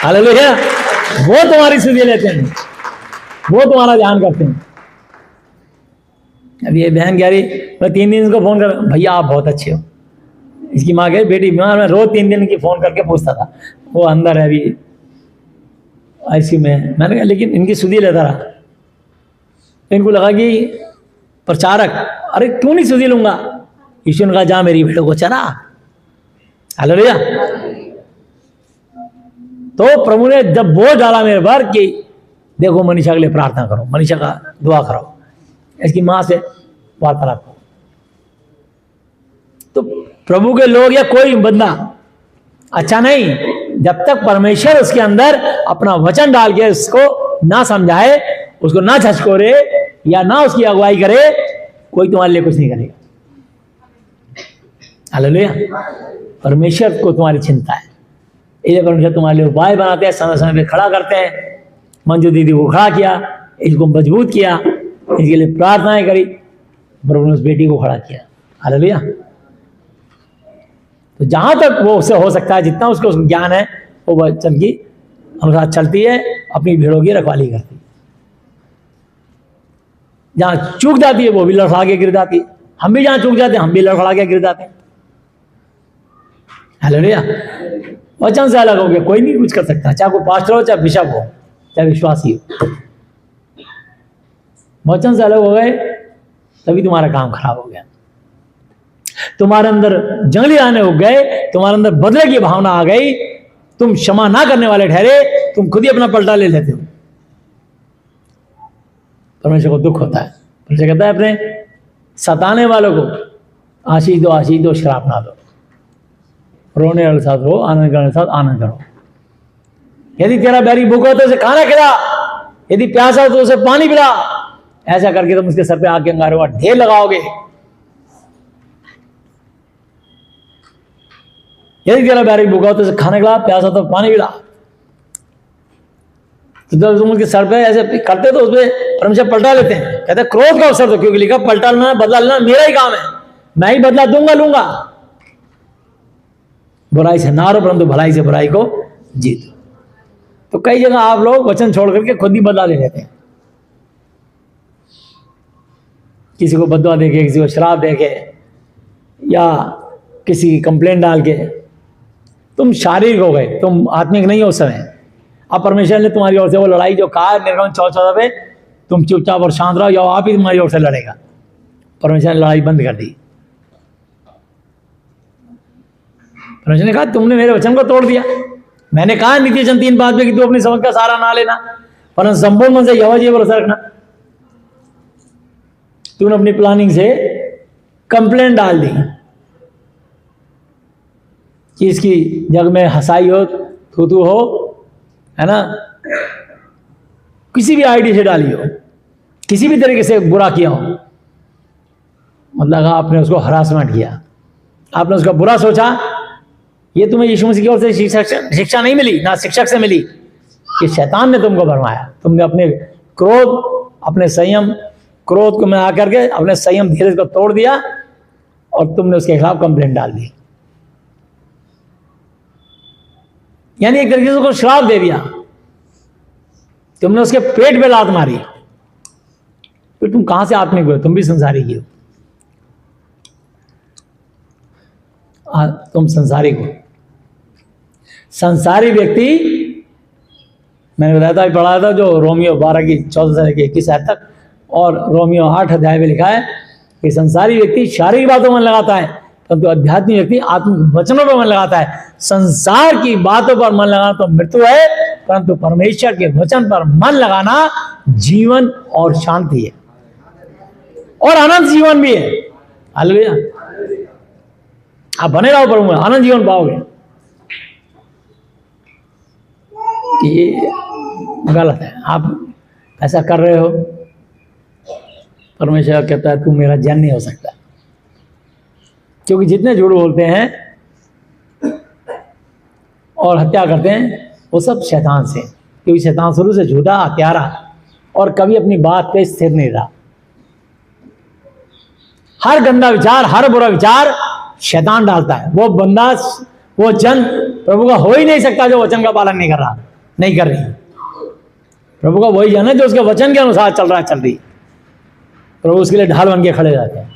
हालेलुया। वो तुम्हारी सुधि लेते हैं, वो तुम्हारा ध्यान करते हैं। अब ये बहन कह रही, मैं 3 दिन को फोन कर, भैया आप बहुत अच्छे हो। इसकी माँ कह बेटी मैं रोज 3 दिन की फोन करके पूछता था, वो अंदर है अभी आईसीयू में। मैंने कहा लेकिन इनकी सुधि लेता रहा। इनको लगा कि प्रचारक, अरे क्यों नहीं सुधि लूंगा। यीशु ने कहा जा मेरी भेड़ों को चरा। हालेलुया। तो प्रभु ने जब बोझ डाला मेरे पर कि देखो मनीषा के लिए प्रार्थना करो, मनीषा का दुआ करो, इसकी माँ से वार्तालाप करो, तो प्रभु के लोग या कोई बंदा अच्छा नहीं, जब तक परमेश्वर उसके अंदर अपना वचन डाल के उसको ना समझाए, उसको ना झचकोरे या ना उसकी अगुवाई करे, कोई तुम्हारे लिए कुछ नहीं करेगा। हालेलुया। परमेश्वर को तुम्हारी चिंता है, इसलिए परमेश्वर तुम्हारे लिए उपाय बनाते हैं, समय समय पे खड़ा करते हैं। मंजू दीदी को खड़ा किया, इसको मजबूत किया, इसके लिए प्रार्थनाएं करी, प्रभु ने उस बेटी को खड़ा किया। हालेलुया। तो जहां तक वो उससे हो सकता है, जितना उसको ज्ञान है, वो वचन की अनुसार चलती है, अपनी भीड़ों की रखवाली करती है। जहां चूक जाती है वो भी लड़खड़ा के गिर जाती है। हम भी जहां चूक जाते हैं हम भी लड़खड़ा के गिर जाते हैं। हालेलुया। वचन से अलग हो गया कोई नहीं कुछ कर सकता, चाहे कोई पास्टर हो, चाहे बिशप हो, चाहे विश्वासी हो। वचन से अलग हो गए तभी तुम्हारा काम खराब हो गया। तुम्हारे अंदर जंगली आने हो गए, तुम्हारे अंदर बदले की भावना आ गई, तुम क्षमा ना करने वाले ठहरे, तुम खुद ही अपना पलटा ले लेते हो। परमेश्वर को दुख होता है। परमेश्वर कहता है अपने सताने वालों को आशीष दो, श्राप ना दो। रोने वाले साथ रो, आनंद करने के साथ आनंद करो। यदि तेरा बैरी भूखा हो तो उसे खाना खिला, यदि प्यासा हो तो उसे पानी पिला। ऐसा करके तुम उसके सर पे आग के अंगारों का ढेर लगाओगे। यदि तेरा बैरी भूखा हो तो उसे खाना खिला, प्यासा तो पानी पिला। तो जब तुम उसके सर पे ऐसे करते तो उसपे परमेश्वर पलटा लेते हैं। कहते क्रोध का अवसर, तो क्योंकि लिखा पलटा लेना, बदला लेना मेरा ही काम है, मैं ही बदला दूंगा लूंगा। बुराई से ना रो परंतु भलाई से बुराई को जीतो। तो कई जगह आप लोग वचन छोड़ करके खुद ही बदला ले लेते हैं। किसी को बदवा देके, किसी को शराब देके, या किसी की कंप्लेंट डाल के तुम शारीरिक हो गए, तुम आत्मिक नहीं हो उस समय। अब परमेश्वर ने तुम्हारी ओर से वो लड़ाई जो कहा है निर्गमन 14 पे, तुम चुपचाप और शांत रहो, या आप ही तुम्हारी ओर से लड़ेगा। परमेश्वर ने लड़ाई बंद कर दी। परमेश्वर ने कहा तुमने मेरे वचन को तोड़ दिया। मैंने कहा नीति वचन 3:5 में कि तू अपनी समझ का सहारा ना लेना, परंतु संपूर्ण मन से यहोवा जी पर भरोसा रखना। तूने अपनी प्लानिंग से कंप्लेंट डाल दी कि इसकी जग में हंसाई हो, थू हो, है ना, किसी भी आईडी से डाली हो, किसी भी तरीके से बुरा किया हो, मतलब आपने उसको हरासमेंट किया, आपने उसका बुरा सोचा। ये तुम्हें यीशु मसीह की ओर से शिक्षा नहीं मिली, ना शिक्षक से मिली, कि शैतान ने तुमको भरमाया। तुमने अपने क्रोध, अपने संयम, क्रोध को में आकर के अपने संयम धीरज को तोड़ दिया और तुमने उसके खिलाफ कंप्लेंट डाल दी। यानी एक तरीके से उसको श्राप दे दिया। तुमने उसके पेट पे लात मारी। फिर तुम कहां से आत्मिक हुए? तुम भी संसारी की हो। तुम संसारिक हो। संसारी व्यक्ति, मैंने बताया था, पढ़ा था, जो रोमियो 12 की 14 से 21 आयत तक और रोमियो 8 अध्याय में लिखा है कि संसारी व्यक्ति शारीरिक बातों में लगाता है, परंतु आध्यात्मिक व्यक्ति आत्मिक वचनों पर मन लगाता है। संसार की बातों पर मन लगाना तो मृत्यु है, परंतु परमेश्वर के वचन पर मन लगाना जीवन और शांति है, और अनंत जीवन भी है। हालेलुया। आप बने रहो प्रभु में, आनंद जीवन पाओगे। ये गलत है, आप ऐसा कर रहे हो। परमेश्वर कहता है तू मेरा जन नहीं हो सकता, क्योंकि जितने झूठ बोलते हैं और हत्या करते हैं वो सब शैतान से, क्योंकि शैतान शुरू से झूठा, हत्यारा और कभी अपनी बात पे स्थिर नहीं रहा। हर गंदा विचार, हर बुरा विचार शैतान डालता है। वो बंदा, वो जन प्रभु का हो ही नहीं सकता जो वचन का पालन नहीं कर रहा, नहीं कर रही। प्रभु का वही जन है जो उसके वचन के अनुसार चल रहा है, चल रही। प्रभु उसके लिए ढाल बन के खड़े जाते हैं।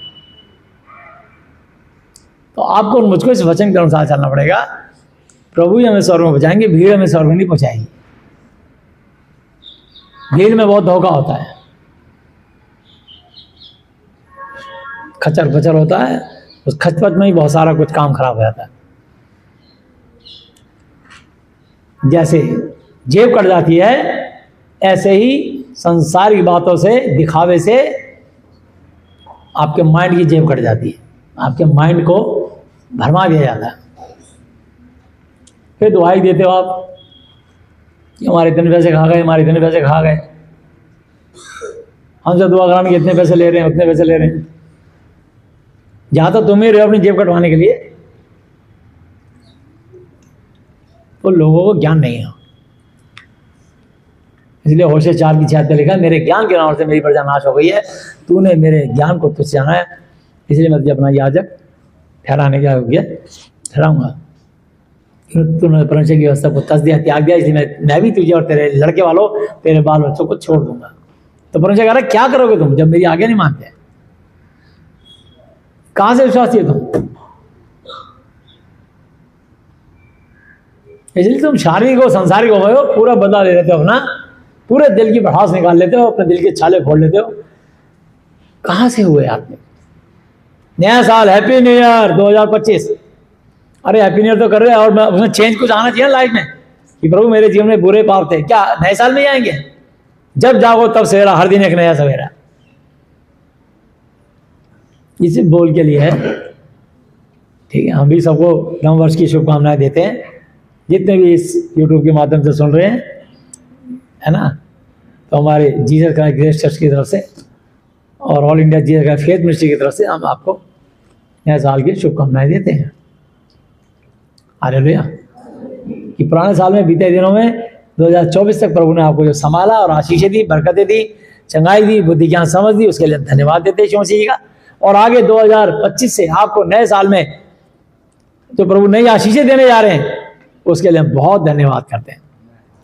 तो आपको और मुझको इस वचन के अनुसार चलना पड़ेगा। प्रभु ही हमें स्वर्ग में पहुंचाएंगे, भीड़ हमें स्वर्ग में नहीं पहुंचाएगी। भीड़ में बहुत धोखा होता है, खचर पचर होता है, उस खचपच में ही बहुत सारा कुछ काम खराब हो जाता है। जैसे जेब कट जाती है, ऐसे ही संसारिक बातों से, दिखावे से आपके माइंड की जेब कट जाती है, आपके माइंड को भरमा दिया जाता है। फिर दुआई देते हो आप कि हमारे इतने पैसे खा गए, हमारे इतने पैसे खा गए, हमसे दुआ कराने के इतने पैसे ले रहे हैं, उतने पैसे ले रहे हैं। जहाँ तो तुम ही रहे हो अपनी जेब कटवाने के लिए, तो लोगों को ज्ञान नहीं है। इसलिए होशे 4 की 76 लिखा, मेरे ज्ञान के नाम से मेरी प्रजा नाश हो गई है, तूने मेरे ज्ञान को तुझसे जाना है, इसलिए मैं तुझे अपना याजक ठहराने का योग्य ठहराऊंगा। तूने परमेश्वर की व्यवस्था को तस दिया, त्याग दिया, इसलिए मैं भी तुझे और तेरे लड़के वालों, तेरे बाल बच्चों को छोड़ दूंगा। तो परमेश्वर कह रहा है क्या करोगे तुम जब मेरी आज्ञा नहीं मानते? कहां से विश्वासी हो तुम? इसलिए तुम शारीरिक हो, संसारिक हो गए हो, पूरा बदला ले लेते हो अपना, पूरे दिल की भड़ास निकाल लेते हो, अपने दिल के छाले फोड़ लेते हो। कहां से हुए आपने? नया साल, हैप्पी न्यू ईयर 2025। अरे हैप्पी न्यू ईयर तो कर रहे हैं, और उसमें चेंज कुछ आना चाहिए लाइफ में कि प्रभु मेरे जीवन में बुरे पाप थे, क्या नए साल में ही आएंगे? जब जागो तब सवेरा, हर दिन एक नया सवेरा। इसी बोल के लिए है, ठीक है। हम भी सबको नव वर्ष की शुभकामनाएं देते हैं, जितने भी इस यूट्यूब के माध्यम से सुन रहे हैं, है ना। तो हमारे जीसस क्राइस्ट ग्रेस चर्च की तरफ से और all India Jesus Christ faith ministry की तरफ से हम आपको नए साल की शुभकामनाएं देते हैं। हालेलुया। कि पुराने साल में, बीते दिनों में 2024 तक प्रभु ने आपको जो संभाला और आशीषें दी, बरकतें दी, चंगाई दी, बुद्धि ज्ञान समझ दी, उसके लिए धन्यवाद देते हैं यीशु मसीह जी का। और आगे 2025 से आपको नए साल में जो प्रभु नई आशीषें देने जा रहे हैं, उसके लिए हम बहुत धन्यवाद करते हैं,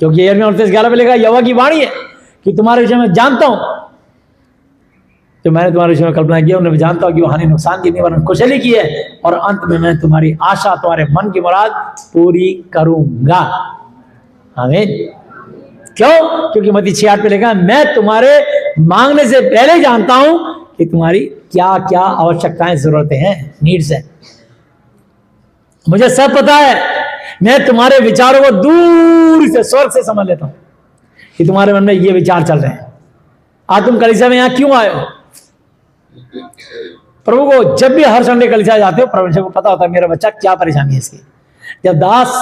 क्योंकि यिर्मयाह 29:11 पे लिखा, यहोवा की वाणी है कि तुम्हारे विषय में जानता हूं, जो मैंने तुम्हारे विषय में कल्पना की है उन्हें जानता हूं कि वो हानि नुकसान की नहीं वरन कुशली की है, और अंत में मैं तुम्हारी आशा, तुम्हारे मन की मुराद पूरी करूंगा। आमीन। क्यों? क्योंकि मत्ती 6:8 पे लिखा है, मैं तुम्हारे मांगने से पहले जानता हूं कि तुम्हारी क्या क्या आवश्यकताएं, जरूरतें हैं, नीड्स है। मुझे सब पता है, मैं तुम्हारे विचारों को दूर से, स्वर्ग से समझ लेता हूं कि तुम्हारे मन में ये विचार चल रहे हैं। आज तुम कलीसिया में यहां क्यों आए हो? प्रभु को जब भी हर संडे कलीसिया जाते हो, परमेश्वर को पता होता है मेरा बच्चा क्या परेशानी है इसकी। जब दास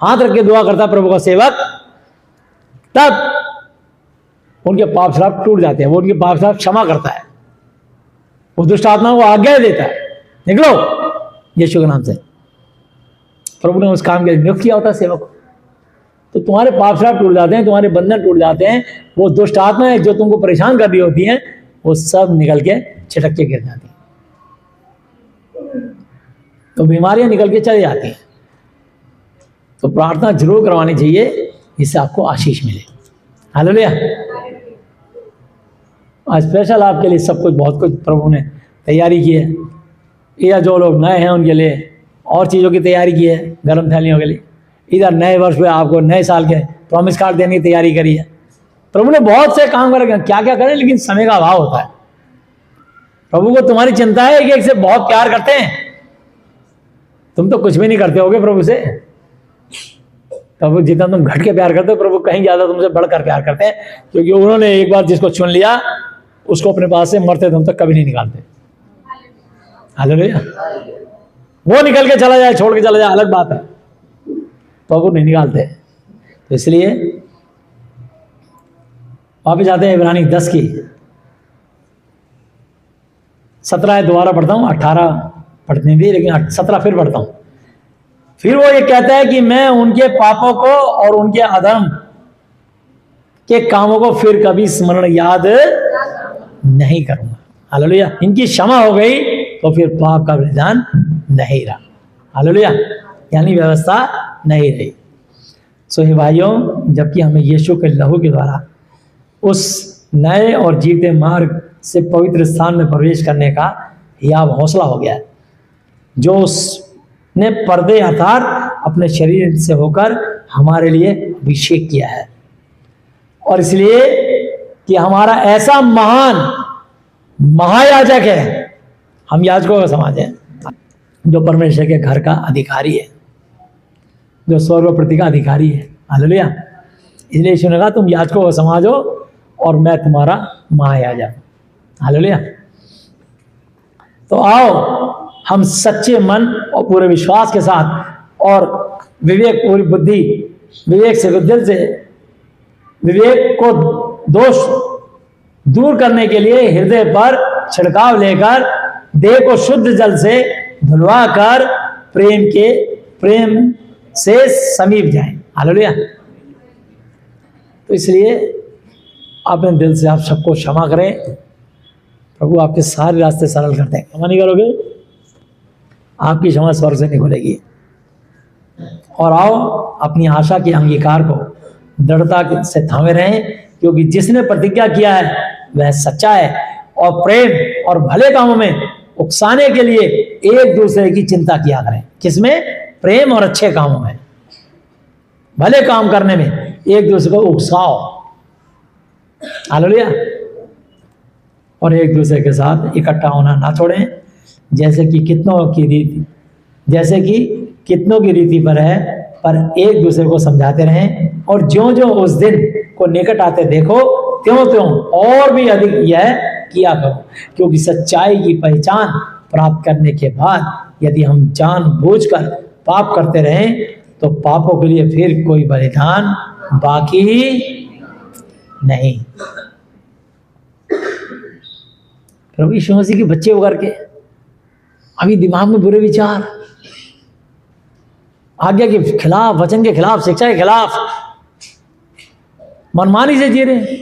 हाथ रख के दुआ करता प्रभु का सेवक, तब उनके पाप श्राप टूट जाते हैं, वो उनके पाप श्राप क्षमा करता है, वो दुष्ट आत्माओं को आज्ञा देता है, निकलो यीशु के नाम से। प्रभु ने उस काम के लिए नियुक्त किया होता है सेवक को। तो तुम्हारे पाप श्राप टूट जाते हैं, तुम्हारे बंधन टूट जाते हैं, वो दुष्ट आत्माएं जो तुमको परेशान कर रही होती हैं, वो सब निकल के छिटक के गिर जाती हैं, तो बीमारियां निकल के चली जाती हैं। तो प्रार्थना जरूर करवानी चाहिए, जिससे आपको आशीष मिले। हालेलुया। आज स्पेशल आपके लिए सब कुछ, बहुत कुछ प्रभु ने तैयारी की है, या जो लोग नए हैं उनके लिए और चीज़ों की तैयारी की है, गर्म थैलियों के लिए। इधर नए वर्ष में आपको नए साल के प्रॉमिस कार्ड देने की तैयारी करी है। प्रभु ने बहुत से काम कर, क्या क्या करें, लेकिन समय का अभाव होता है। प्रभु को तुम्हारी चिंता है, एक एक से बहुत प्यार करते हैं। तुम तो कुछ भी नहीं करते होगे प्रभु से। प्रभु जितना तुम घट के प्यार करते हो, प्रभु कहीं ज्यादा तुमसे बढ़कर प्यार करते हैं, क्योंकि उन्होंने एक बार जिसको चुन लिया, उसको अपने पास से मरते दम तक कभी नहीं निकालते। हालेलुया। वो निकल के चला जाए, छोड़ के चला जाए, अलग बात है, प्रभु नहीं निकालते। तो इसलिए वापिस आते हैं इब्रानी 10 की 17 दोबारा पढ़ता हूँ, 18 पढ़ने दी, लेकिन 17 फिर पढ़ता हूँ। फिर वो ये कहता है कि मैं उनके पापों को और उनके अधर्म के कामों को फिर कभी स्मरण याद नहीं करूंगा। हालेलुया। इनकी क्षमा हो गई तो फिर पाप का विधान नहीं रहा। हालेलुया। यानी व्यवस्था नहीं रही। सो हे भाइयों, जबकि हमें यीशु के लहू के द्वारा उस नए और जीते मार्ग से पवित्र स्थान में प्रवेश करने का याब हौसला हो गया है, जो उसने पर्दे अर्थात अपने शरीर से होकर हमारे लिए अभिषेक किया है। और इसलिए कि हमारा ऐसा महान महायाजक है, हम याजकों का समाज है, जो परमेश्वर के घर का अधिकारी है, जो स्वर्ग पृथ्वी का अधिकारी है। हालेलुया। इसलिए यीशु ने कहा तुम याजकों का समाज हो और मैं तुम्हारा महायाजक। हालेलुया। तो आओ हम सच्चे मन और पूरे विश्वास के साथ और विवेक, पूरी बुद्धि, विवेक से दिल से विवेक को दोष दूर करने के लिए हृदय पर छिड़काव लेकर देह को शुद्ध जल से धुलवा कर प्रेम से समीप जाएं। हालेलुया। तो इसलिए अपने दिल से आप सबको क्षमा करें, प्रभु आपके सारे रास्ते सरल करते हैं। क्षमा नहीं करोगे, आपकी क्षमा स्वर्ग से नहीं खुलेगी। और आओ अपनी आशा के अंगीकार को दृढ़ता से थामे रहें, क्योंकि जिसने प्रतिज्ञा किया है वह सच्चा है और प्रेम और भले कामों में उकसाने के लिए एक दूसरे की चिंता किया करें। किसमें? प्रेम और अच्छे कामों में, भले काम करने में एक दूसरे को उकसाओ। हालेलुया। और एक दूसरे के साथ इकट्ठा होना ना छोड़ें, जैसे कि कितनों की रीति पर है, पर एक दूसरे को समझाते रहें। और ज्यों ज्यों उस दिन को निकट आते देखो, त्यों त्यों और भी अधिक यह किया करो, क्योंकि सच्चाई की पहचान प्राप्त करने के बाद यदि हम जानबूझकर पाप करते रहें तो पापों के लिए फिर कोई बलिदान बाकी नहीं। प्रभु यीशु मसीह के बच्चे होकर के अभी दिमाग में बुरे विचार, आज्ञा के खिलाफ, वचन के खिलाफ, शिक्षा के खिलाफ मनमानी से जी रहे।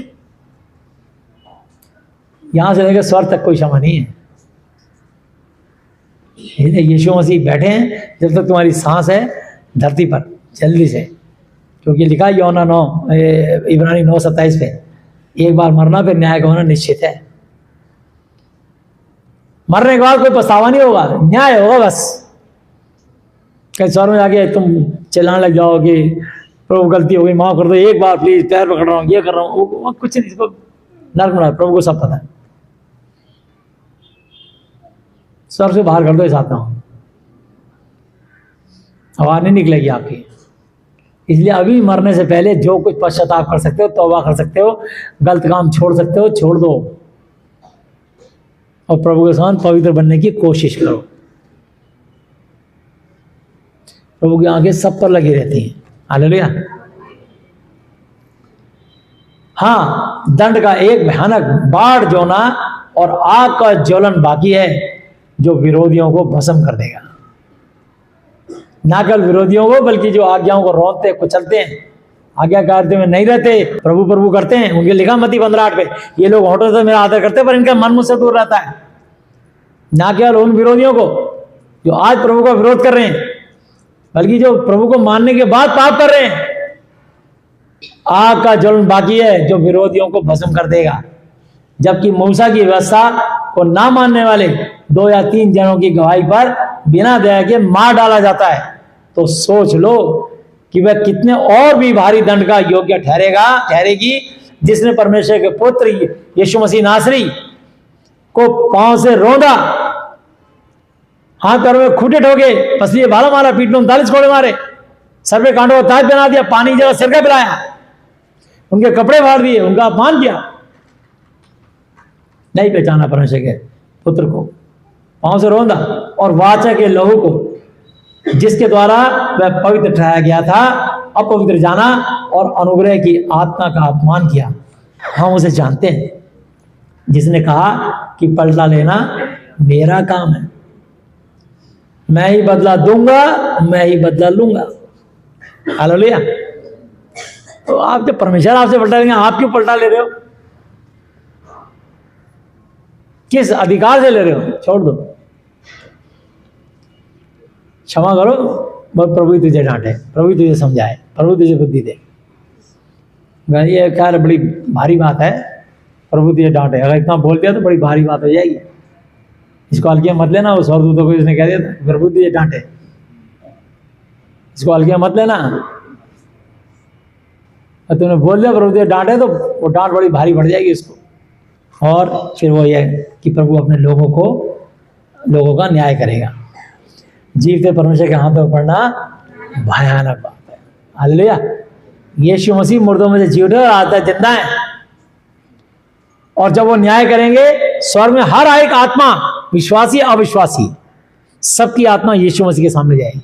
यहां से लेकर स्वर्ग तक कोई क्षमा नहीं है। यीशु मसीह बैठे हैं जब तक तुम्हारी सांस है धरती पर, जल्दी से, क्योंकि लिखा है यूहन्ना 9 इब्रानी 9:27 पे, एक बार मरना फिर न्याय का होना निश्चित है। मरने के बाद कोई पछतावा नहीं होगा, न्याय होगा बस। कहीं स्वर्ग में जाके तुम चिल्लाने लग जाओ कि प्रभु गलती हो गई, माफ कर दो, एक बार प्लीज, पैर पकड़ रहा हूँ, ये कर रहा हूँ, वो कुछ नहीं, इसको नर्क में, प्रभु को सब पता है। स्वर्ग से बाहर कर दो इस आत्मा को, आवाज नहीं निकलेगी आपकी। इसलिए अभी मरने से पहले जो कुछ पश्चाताप कर सकते हो, तौबा कर सकते हो, गलत काम छोड़ सकते हो, छोड़ दो और प्रभु के साथ पवित्र बनने की कोशिश करो। प्रभु की आंखें सब पर लगी रहती हैं। हालेलुया। हाँ, दंड का एक भयानक बाढ़ जोना और आग का ज्वलन बाकी है जो विरोधियों को भस्म कर देगा। ना केवल विरोधियों को, बल्कि जो आज्ञाओं को रोकते कुचलते हैं, आज्ञाकारिता में नहीं रहते, प्रभु प्रभु करते हैं। उनके लिखा मत्ती 15:8 पे, ये लोग होठों से मेरा आदर करते हैं पर इनका मन मुझसे दूर रहता है। ना केवल उन विरोधियों को जो आज प्रभु का विरोध कर रहे हैं, बल्कि जो प्रभु को मानने के बाद पाप कर रहे हैं। आग का ज्वलन बाकी है जो विरोधियों को भस्म कर देगा। जबकि मूसा की व्यवस्था को ना मानने वाले 2 या 3 जनों की गवाही पर बिना दया के मार डाला जाता है, तो सोच लो कि वह कितने और भी भारी दंड का योग्य ठहरेगी, जिसने परमेश्वर के पुत्र यीशु मसीह नासरी को पांव से रौंदा, हाथ पैरों में खूंटे ठोके, पसलिए भाला मारा, पीठ में 39 कोड़े मारे, सर पे कांटों का ताज बना दिया, पानी जगह सिर का पिलाया, उनके कपड़े फाड़ दिए, उनका अपमान किया। नहीं पहचाना परमेश्वर के पुत्र को, पांव से रौंदा, और वाचा के लहू को जिसके द्वारा वह पवित्र ठहराया गया था, अपवित्र जाना और अनुग्रह की आत्मा का अपमान किया। हम उसे जानते हैं जिसने कहा कि पलटा लेना मेरा काम है, मैं ही बदला दूंगा, मैं ही बदला लूंगा। हालेलुया। तो आप जब परमेश्वर आपसे पलटा लेंगे, आप क्यों पलटा ले रहे हो? किस अधिकार से ले रहे हो? छोड़ दो, क्षमा करो। बस प्रभु तुझे डांटे, प्रभु तुझे समझाए, प्रभु तुझे बुद्धि दे। ये क्या बड़ी भारी बात है, प्रभु तुझे डांटे। अगर इतना बोल दिया तो बड़ी भारी बात हो जाएगी। इसको हल्कियां मत लेना। उस स्वर्गदूतों को इसने कह दिया प्रभु तुझे डांटे, इसको हल्कियां मत लेना। और तुमने बोल दिया प्रभु तुझे डांटे, तो वो डांट बड़ी भारी पड़ जाएगी उसको। और फिर वो ये कि प्रभु अपने लोगों का न्याय करेगा। जीवते परमेश्वर के हाथों में पड़ना भयानक बात है। हालेलुया। यीशु मसीह मुर्दों में से जी उठे और आता जिंदा है, और जब वो न्याय करेंगे, स्वर्ग में हर एक आत्मा, विश्वासी अविश्वासी, सबकी आत्मा यीशु मसीह के सामने जाएगी,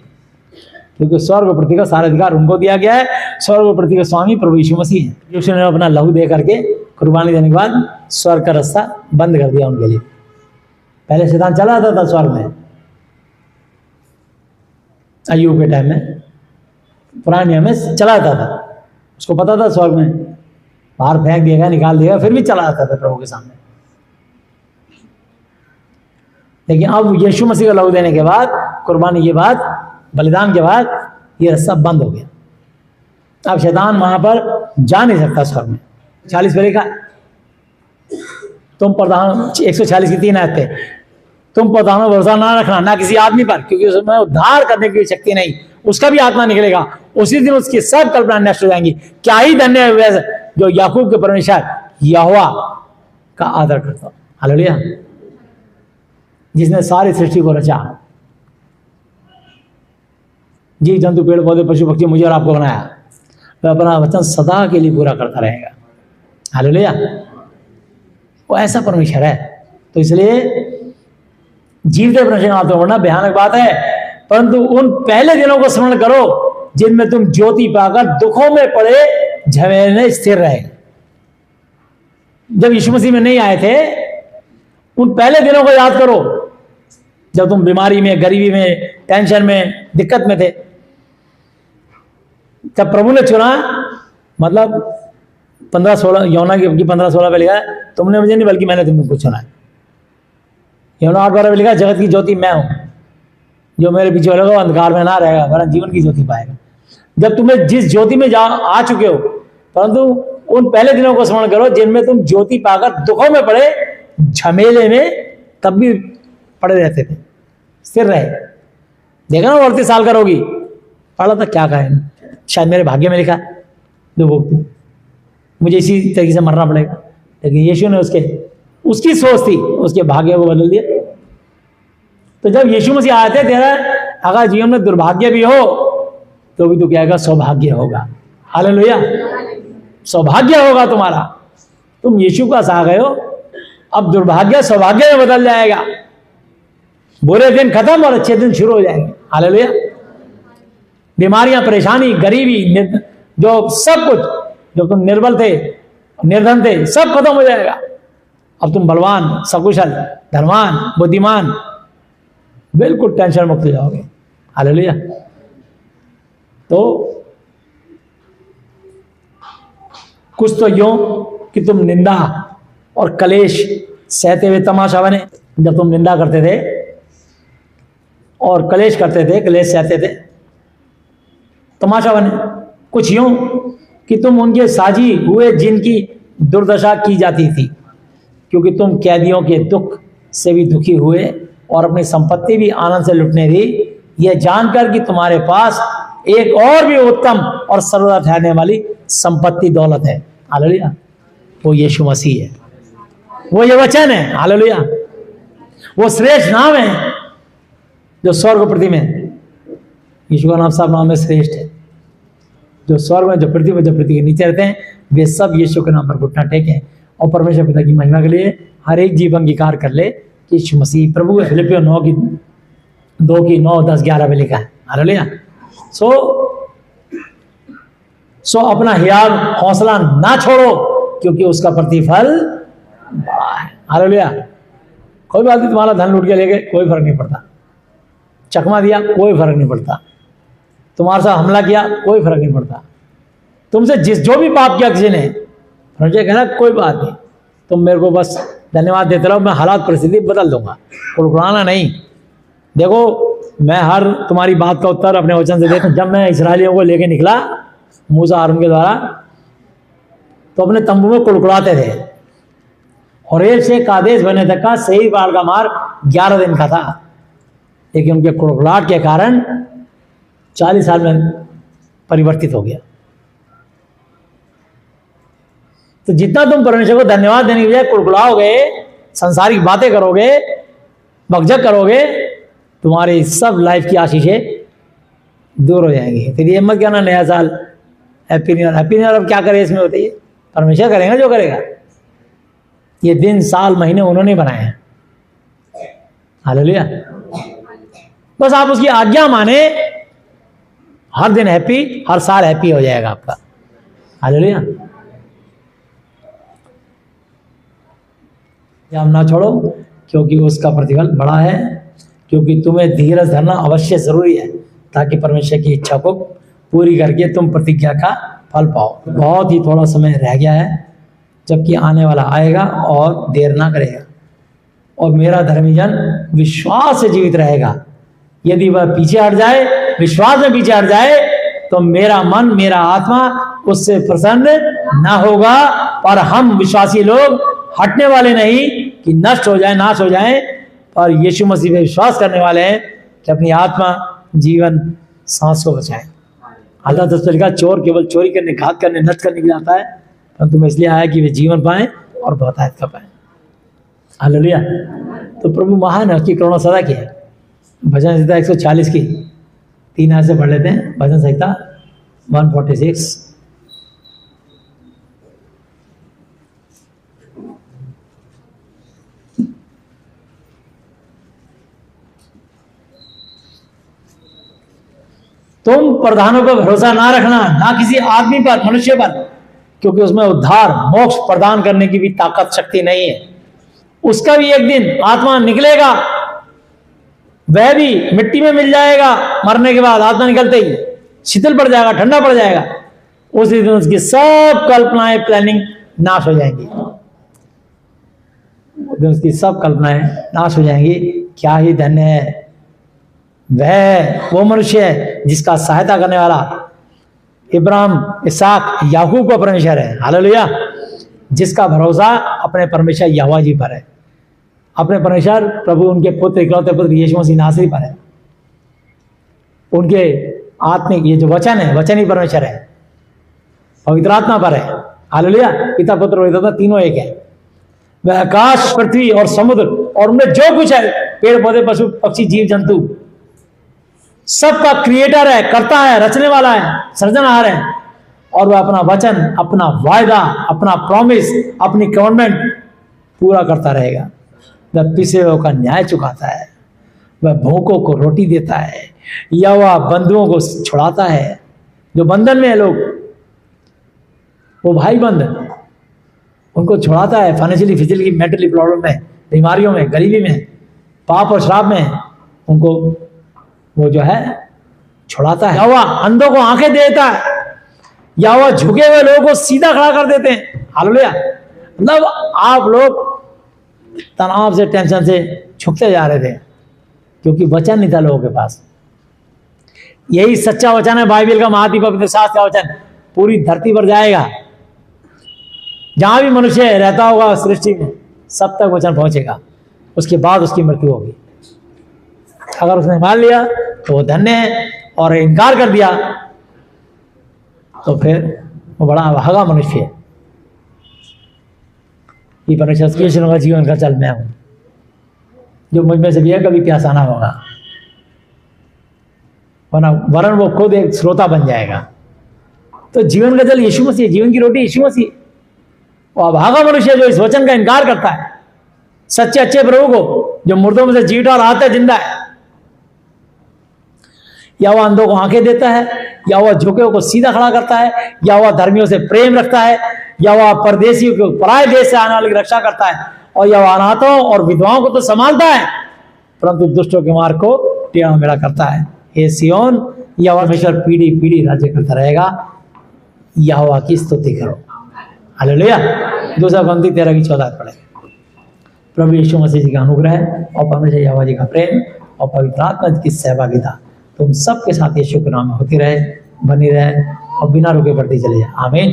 क्योंकि स्वर्ग और पृथ्वी का सारा अधिकार उनको दिया गया है। स्वर्ग और पृथ्वी का स्वामी प्रभु यीशु मसीह है। यीशु ने अपना लहू दे करके, कुर्बानी देने के बाद स्वर्ग का रास्ता बंद कर दिया उनके लिए। पहले शैतान चला आता था स्वर्ग में, अय्यूब के टाइम में, पुराने नियम में चला आता था। उसको पता था स्वर्ग में बाहर फेंक देगा, निकाल देगा, फिर भी चला जाता था प्रभु के सामने। लेकिन अब यीशु मसीह का लहू देने के बाद, कुर्बानी के बाद, बलिदान के बाद ये रास्ता बंद हो गया। अब शैतान वहां पर जा नहीं सकता स्वर्ग में। 40 पहले का तुम प्रधान 146 की 3 आयत थे, तुम प्रधानों पर भरोसा ना रखना, ना किसी आदमी पर, क्योंकि उसमें उद्धार करने की शक्ति नहीं, उसका भी आत्मा निकलेगा, उसी दिन उसकी सब कल्पना नष्ट हो जाएंगी। क्या ही धन्य है वैसे जो याकूब के परमेश्वर यहोवा का आदर करता हो। हालेलुया। जिसने सारी सृष्टि को रचा, जीव जंतु पेड़ पौधे पशु पक्षी मुझे और आपको बनाया, वह अपना वचन सदा के लिए पूरा करता रहेगा। हालेलुया। वो ऐसा परमेश्वर है। तो इसलिए जीवते परमेश्वर आते होना भयानक बात है, परंतु उन पहले दिनों को स्मरण करो जिनमें तुम ज्योति पाकर दुखों में पड़े झमेले स्थिर रहे। जब यीशु मसीह में नहीं आए थे, उन पहले दिनों को याद करो जब तुम बीमारी में, गरीबी में, टेंशन में, दिक्कत में थे। जब प्रभु ने चुना, मतलब 15-16 यौना की 15-16 पे लिखा है, तुमने मुझे नहीं बल्कि मैंने तुमको चुना है। यौना 8-12 पे लिखा है, जगत की ज्योति मैं हूं, जो मेरे पीछे वाले को अंधकार में ना रहेगा वरन जीवन की ज्योति पाएगा। जब तुम्हें जिस ज्योति में आ चुके हो, परंतु उन पहले दिनों को स्मरण करो जिनमें तुम ज्योति पाकर दुखों में पड़े झमेले में तब भी पड़े रहते थे, स्थिर रहे। देखा ना 38 साल का रोगी पढ़ा था, क्या कहे, शायद मेरे भाग्य में लिखा मुझे इसी तरीके से मरना पड़ेगा, लेकिन यीशु ने उसकी सोच थी, उसके भाग्य को बदल दिया। तो जब यीशु मसीह आए थे, तेरा अगर जीवन में दुर्भाग्य भी हो तो भी तो क्या होगा, सौभाग्य होगा। हालेलुया। सौभाग्य होगा तुम्हारा। तुम यीशु के पास आ गए हो, अब दुर्भाग्य सौभाग्य में बदल जाएगा। बुरे दिन खत्म और अच्छे दिन शुरू हो जाएंगे। हालेलुया। बीमारियां, परेशानी, गरीबी, जो सब कुछ, जो तुम निर्बल थे, निर्धन थे, सब खत्म हो जाएगा। अब तुम बलवान, सकुशल, धनवान, बुद्धिमान, बिल्कुल टेंशन मुक्त हो जाओगे। हालेलुया। तो कुछ तो यूं कि तुम निंदा और कलेश सहते हुए तमाशा बने। जब तुम निंदा करते थे और कलेश करते थे, कलेश सहते थे, तमाशा बने। कुछ यूं कि तुम उनके साजी हुए जिनकी दुर्दशा की जाती थी, क्योंकि तुम कैदियों के दुख से भी दुखी हुए और अपनी संपत्ति भी आनंद से लुटने दी, यह जानकर कि तुम्हारे पास एक और भी उत्तम और सर्वदा ठहरने वाली संपत्ति दौलत है। हालेलुया। वो यीशु मसीह है, वो ये वचन है। हालेलुया। वो श्रेष्ठ नाम है जो स्वर्ग पृथ्वी में, यीशु का नाम सब नाम में श्रेष्ठ है। जो स्वर्ग में, जो पृथ्वी में, जो पृथ्वी के नीचे रहते हैं, वे सब यीशु के नाम पर घुटना टेकें और परमेश्वर पिता की महिमा के लिए हर एक जीव अंगीकार कर ले कि यीशु मसीह प्रभु है। फिलिपियों 2:9-10-11 में लिखा है। हालेलुया। सो अपना हियाव हौसला ना छोड़ो, क्योंकि उसका प्रतिफल बड़ा है। हालेलुया। कोई बात नहीं, तुम्हारा धन लूट के ले गए, कोई फर्क नहीं पड़ता। चकमा दिया, कोई फर्क नहीं पड़ता। तुम्हारे साथ हमला किया, कोई फर्क नहीं पड़ता। तुमसे जो भी पाप किया किसी ने, मुझे कहना कोई बात नहीं, तुम मेरे को बस धन्यवाद देते रहो, मैं हालात परिस्थिति बदल दूंगा। कुड़कुड़ाना नहीं। देखो, मैं हर तुम्हारी बात का उत्तर अपने वचन से देता हूं। जब मैं इस्राएलियों को लेके निकला मूसा हारून के द्वारा, तो अपने तंबू में कुड़कुड़ाते थे। होरेब से कादेश बने तक का सही बाल का मार्ग 11 दिन का था, लेकिन उनके कुड़कुड़ाहट के कारण 40 साल में परिवर्तित हो गया। तो जितना तुम परमेश्वर को धन्यवाद देने के बजाय कुड़कुड़ाओगे, संसारिक बातें करोगे, बकझक करोगे, तुम्हारी सब लाइफ की आशीषें दूर हो जाएंगी। फिर ये मत कहना नया साल happy new year. Happy new year अब क्या करे इसमें होती है, परमेश्वर करेगा जो करेगा। ये दिन, साल, महीने उन्होंने बनाए हैं। हालेलुया। बस आप उसकी आज्ञा माने, हर दिन हैप्पी, हर साल हैप्पी हो जाएगा आपका। हालेलुया। आप ना छोड़ो, क्योंकि उसका प्रतिफल बड़ा है। क्योंकि तुम्हें धीरज धरना अवश्य जरूरी है, ताकि परमेश्वर की इच्छा को पूरी करके तुम प्रतिज्ञा का फल पाओ। बहुत ही थोड़ा समय रह गया है। जबकि आने वाला आएगा और देर ना करेगा। और मेरा धर्मी जन विश्वास से जीवित रहेगा। यदि वह पीछे हट जाए, विश्वास में पीछे हट जाए, तो मेरा मन, मेरा आत्मा उससे प्रसन्न ना होगा। और हम विश्वासी लोग हटने वाले नहीं कि नष्ट हो जाए, नाश हो जाए, और यीशु मसीह पे विश्वास करने वाले हैं कि अपनी आत्मा, जीवन, सांस को बचाए। अल्लाह तो लिखा, चोर केवल चोरी करने, घात करने, नष्ट करने के लिए आता है, परंतु मैं इसलिए आया कि वे जीवन पाएं और बहुतायत का पाएं। हालेलुया। तो प्रभु महान है, उसकी करुणा सदा की है। भजन संहिता 140 की 3 आयत से पढ़ लेते हैं। भजन संहिता 146। तुम प्रधानों पर भरोसा ना रखना, ना किसी आदमी पर, मनुष्य पर, क्योंकि उसमें उद्धार, मोक्ष प्रदान करने की भी ताकत, शक्ति नहीं है। उसका भी एक दिन आत्मा निकलेगा, वह भी मिट्टी में मिल जाएगा। मरने के बाद आत्मा निकलते ही शीतल पड़ जाएगा, ठंडा पड़ जाएगा। उसी दिन उसकी सब कल्पनाएं, प्लानिंग नाश हो जाएंगी। उस दिन उसकी सब कल्पनाएं नाश हो जाएंगी। क्या ही धन्य है वह, वो मनुष्य है जिसका सहायता करने वाला इब्राहिम, इसहाक, याकूब का परमेश्वर है। हालेलुया। जिसका भरोसा अपने परमेश्वर यहोवा जी पर है, अपने परमेश्वर प्रभु, उनके पुत्र, इकलौते पुत्र यीशु मसीह नासरी पर है। उनके आत्मिक ये जो वचन है, वचन ही परमेश्वर है, पवित्र आत्मा पर है। हालेलुया। पिता, पुत्र और पवित्र आत्मा तीनों एक है। वह आकाश, पृथ्वी और समुद्र और उनमें जो कुछ है, पेड़ पौधे, पशु पक्षी, जीव जंतु, सबका क्रिएटर है, करता है, रचने वाला है, सृजनहार है। और वह अपना वचन, अपना वायदा, अपना प्रॉमिस, अपनी कमिटमेंट पूरा करता रहेगा। वह पिसे हुए का न्याय चुकाता है, वह भूखों को रोटी देता है, या वह बंधुओं को छुड़ाता है। जो बंधन में है लोग, वो भाई बंद, उनको छुड़ाता है। फाइनेंशियली, फिजिकली, मेंटली प्रॉब्लम में, बीमारियों में, गरीबी में, पाप और श्राप में, उनको वो जो है छुड़ाता है। या वह अंधों को आंखें देता है, या वह झुके हुए लोगों को सीधा खड़ा कर देते हैं। हालेलुया। मतलब आप लोग तनाव से, टेंशन से झुकते जा रहे थे क्योंकि वचन नहीं था लोगों के पास। यही सच्चा वचन है, बाइबल का, महाति पवित्र शास्त्र का वचन पूरी धरती पर जाएगा। जहां भी मनुष्य रहता होगा सृष्टि में, सब तक वचन पहुंचेगा। उसके बाद उसकी मृत्यु होगी। अगर उसने मान लिया तो वो धन्य है, और इनकार कर दिया तो फिर वो बड़ा अभागा मनुष्य है। ये परमेश्वर का जीवन का चल मैं हूं, जो मुझ में से भी है, कभी प्यासा ना होगा, वरन वो खुद एक श्रोता बन जाएगा। तो जीवन का जल यीशु मसीह, जीवन की रोटी यीशु मसीह। वो अभागा मनुष्य जो इस वचन का इनकार करता है, सच्चे अच्छे प्रभु को, जो मुर्दों में से जी उठा और आता है, जिंदा है। या वह अंधों को आंखें देता है, या वह झुके को सीधा खड़ा करता है, या वह धर्मियों से प्रेम रखता है, या वह परदेशियों को, पराये देश से आने वाले की रक्षा करता है, और या वह अनाथों और विधवाओं को तो संभालता है, परंतु दुष्टों के मार्ग को टेढ़ा मेढ़ा करता है। हे सियोन, यहोवा परमेश्वर पीढ़ी पीढ़ी राज्य करता रहेगा। यहोवा की स्तुति करो। हालेलुया। 2 Corinthians 13-14 पढ़े। प्रभु यीशु मसीह जी का अनुग्रह और परमेश्वर यहोवा जी का प्रेम और पवित्र आत्मा की सहभागिता तुम सबके साथ यीशु के नाम में होती रहे, बनी रहे और बिना रुके बढ़ती चले जाए। आमीन।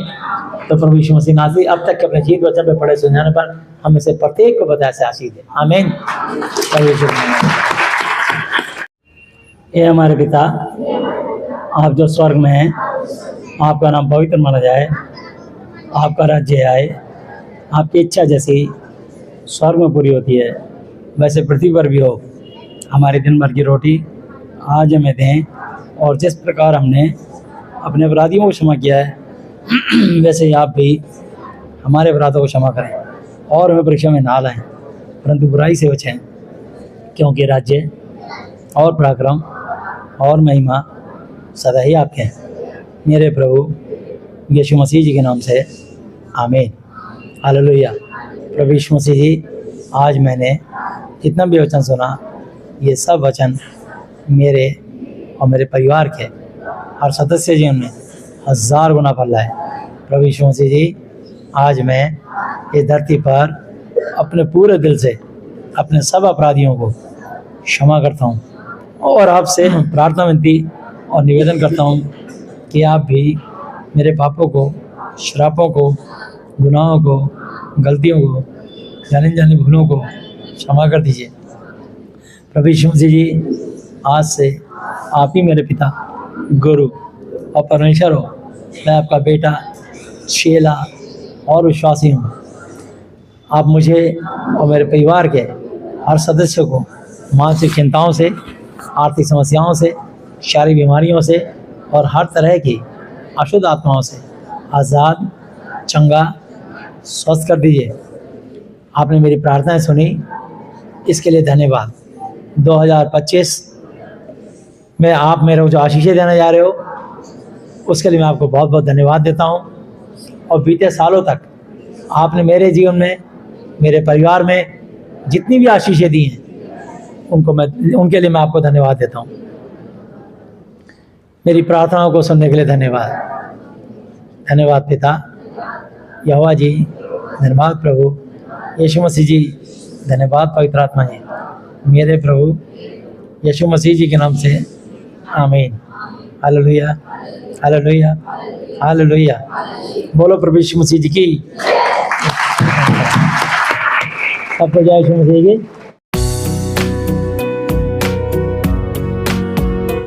तो प्रभु यीशु मसीह नासरी अब तक के अपने जीवित वचन पे पढ़े सुनाने पर हमें से प्रत्येक को बताया से आशीष दे। आमीन। प्रभु यीशु ये हमारे पिता, आप जो स्वर्ग में हैं, आपका नाम पवित्र माना जाए, आपका राज्य आए, आपकी इच्छा जैसी स्वर्ग में पूरी होती है वैसे पृथ्वी पर भी हो। हमारी दिन भर की रोटी आज हमें दें, और जिस प्रकार हमने अपने अपराधियों को क्षमा किया है वैसे ही आप भी हमारे अपराधों को क्षमा करें, और हमें परीक्षा में ना लाएं, परंतु बुराई से बचें, क्योंकि राज्य और पराक्रम और महिमा सदा ही आपके हैं। मेरे प्रभु यीशु मसीह जी के नाम से आमीन। हालेलुया। प्रभु यीशु मसीह जी, आज मैंने जितना भी वचन सुना, ये सब वचन मेरे और मेरे परिवार के हर सदस्य जीवन में 1000 गुना फल लाए। प्रभु यीशु मसीह जी, आज मैं इस धरती पर अपने पूरे दिल से अपने सब अपराधियों को क्षमा करता हूँ और आपसे प्रार्थना विनती और निवेदन करता हूँ कि आप भी मेरे पापों को, श्रापों को, गुनाहों को, गलतियों को, जानी जानी भूलों को क्षमा कर दीजिए। प्रभु यीशु मसीह जी, आज से आप ही मेरे पिता, गुरु और परमेश्वर हो। मैं आपका बेटा, चेला और विश्वासी हूँ। आप मुझे और मेरे परिवार के हर सदस्य को मानसिक चिंताओं से, आर्थिक समस्याओं से, शारीरिक बीमारियों से और हर तरह की अशुद्ध आत्माओं से आज़ाद, चंगा, स्वस्थ कर दीजिए। आपने मेरी प्रार्थनाएं सुनी, इसके लिए धन्यवाद। 2025 में आप मेरे को जो आशीषें देने जा रहे हो, उसके लिए मैं आपको बहुत बहुत धन्यवाद देता हूँ। और बीते सालों तक आपने मेरे जीवन में, मेरे परिवार में जितनी भी आशीषें दी हैं, उनके लिए मैं आपको धन्यवाद देता हूँ। मेरी प्रार्थनाओं को सुनने के लिए धन्यवाद। धन्यवाद पिता, यहोवा जी, धन्यवाद प्रभु यीशु मसीह जी, धन्यवाद पवित्र आत्मा जी, मेरे प्रभु यीशु मसीह जी के नाम से आमीन। Hallelujah, hallelujah, hallelujah. बोलो प्रभु यीशु मसीह जी की। सबको जय यीशु मसीह की।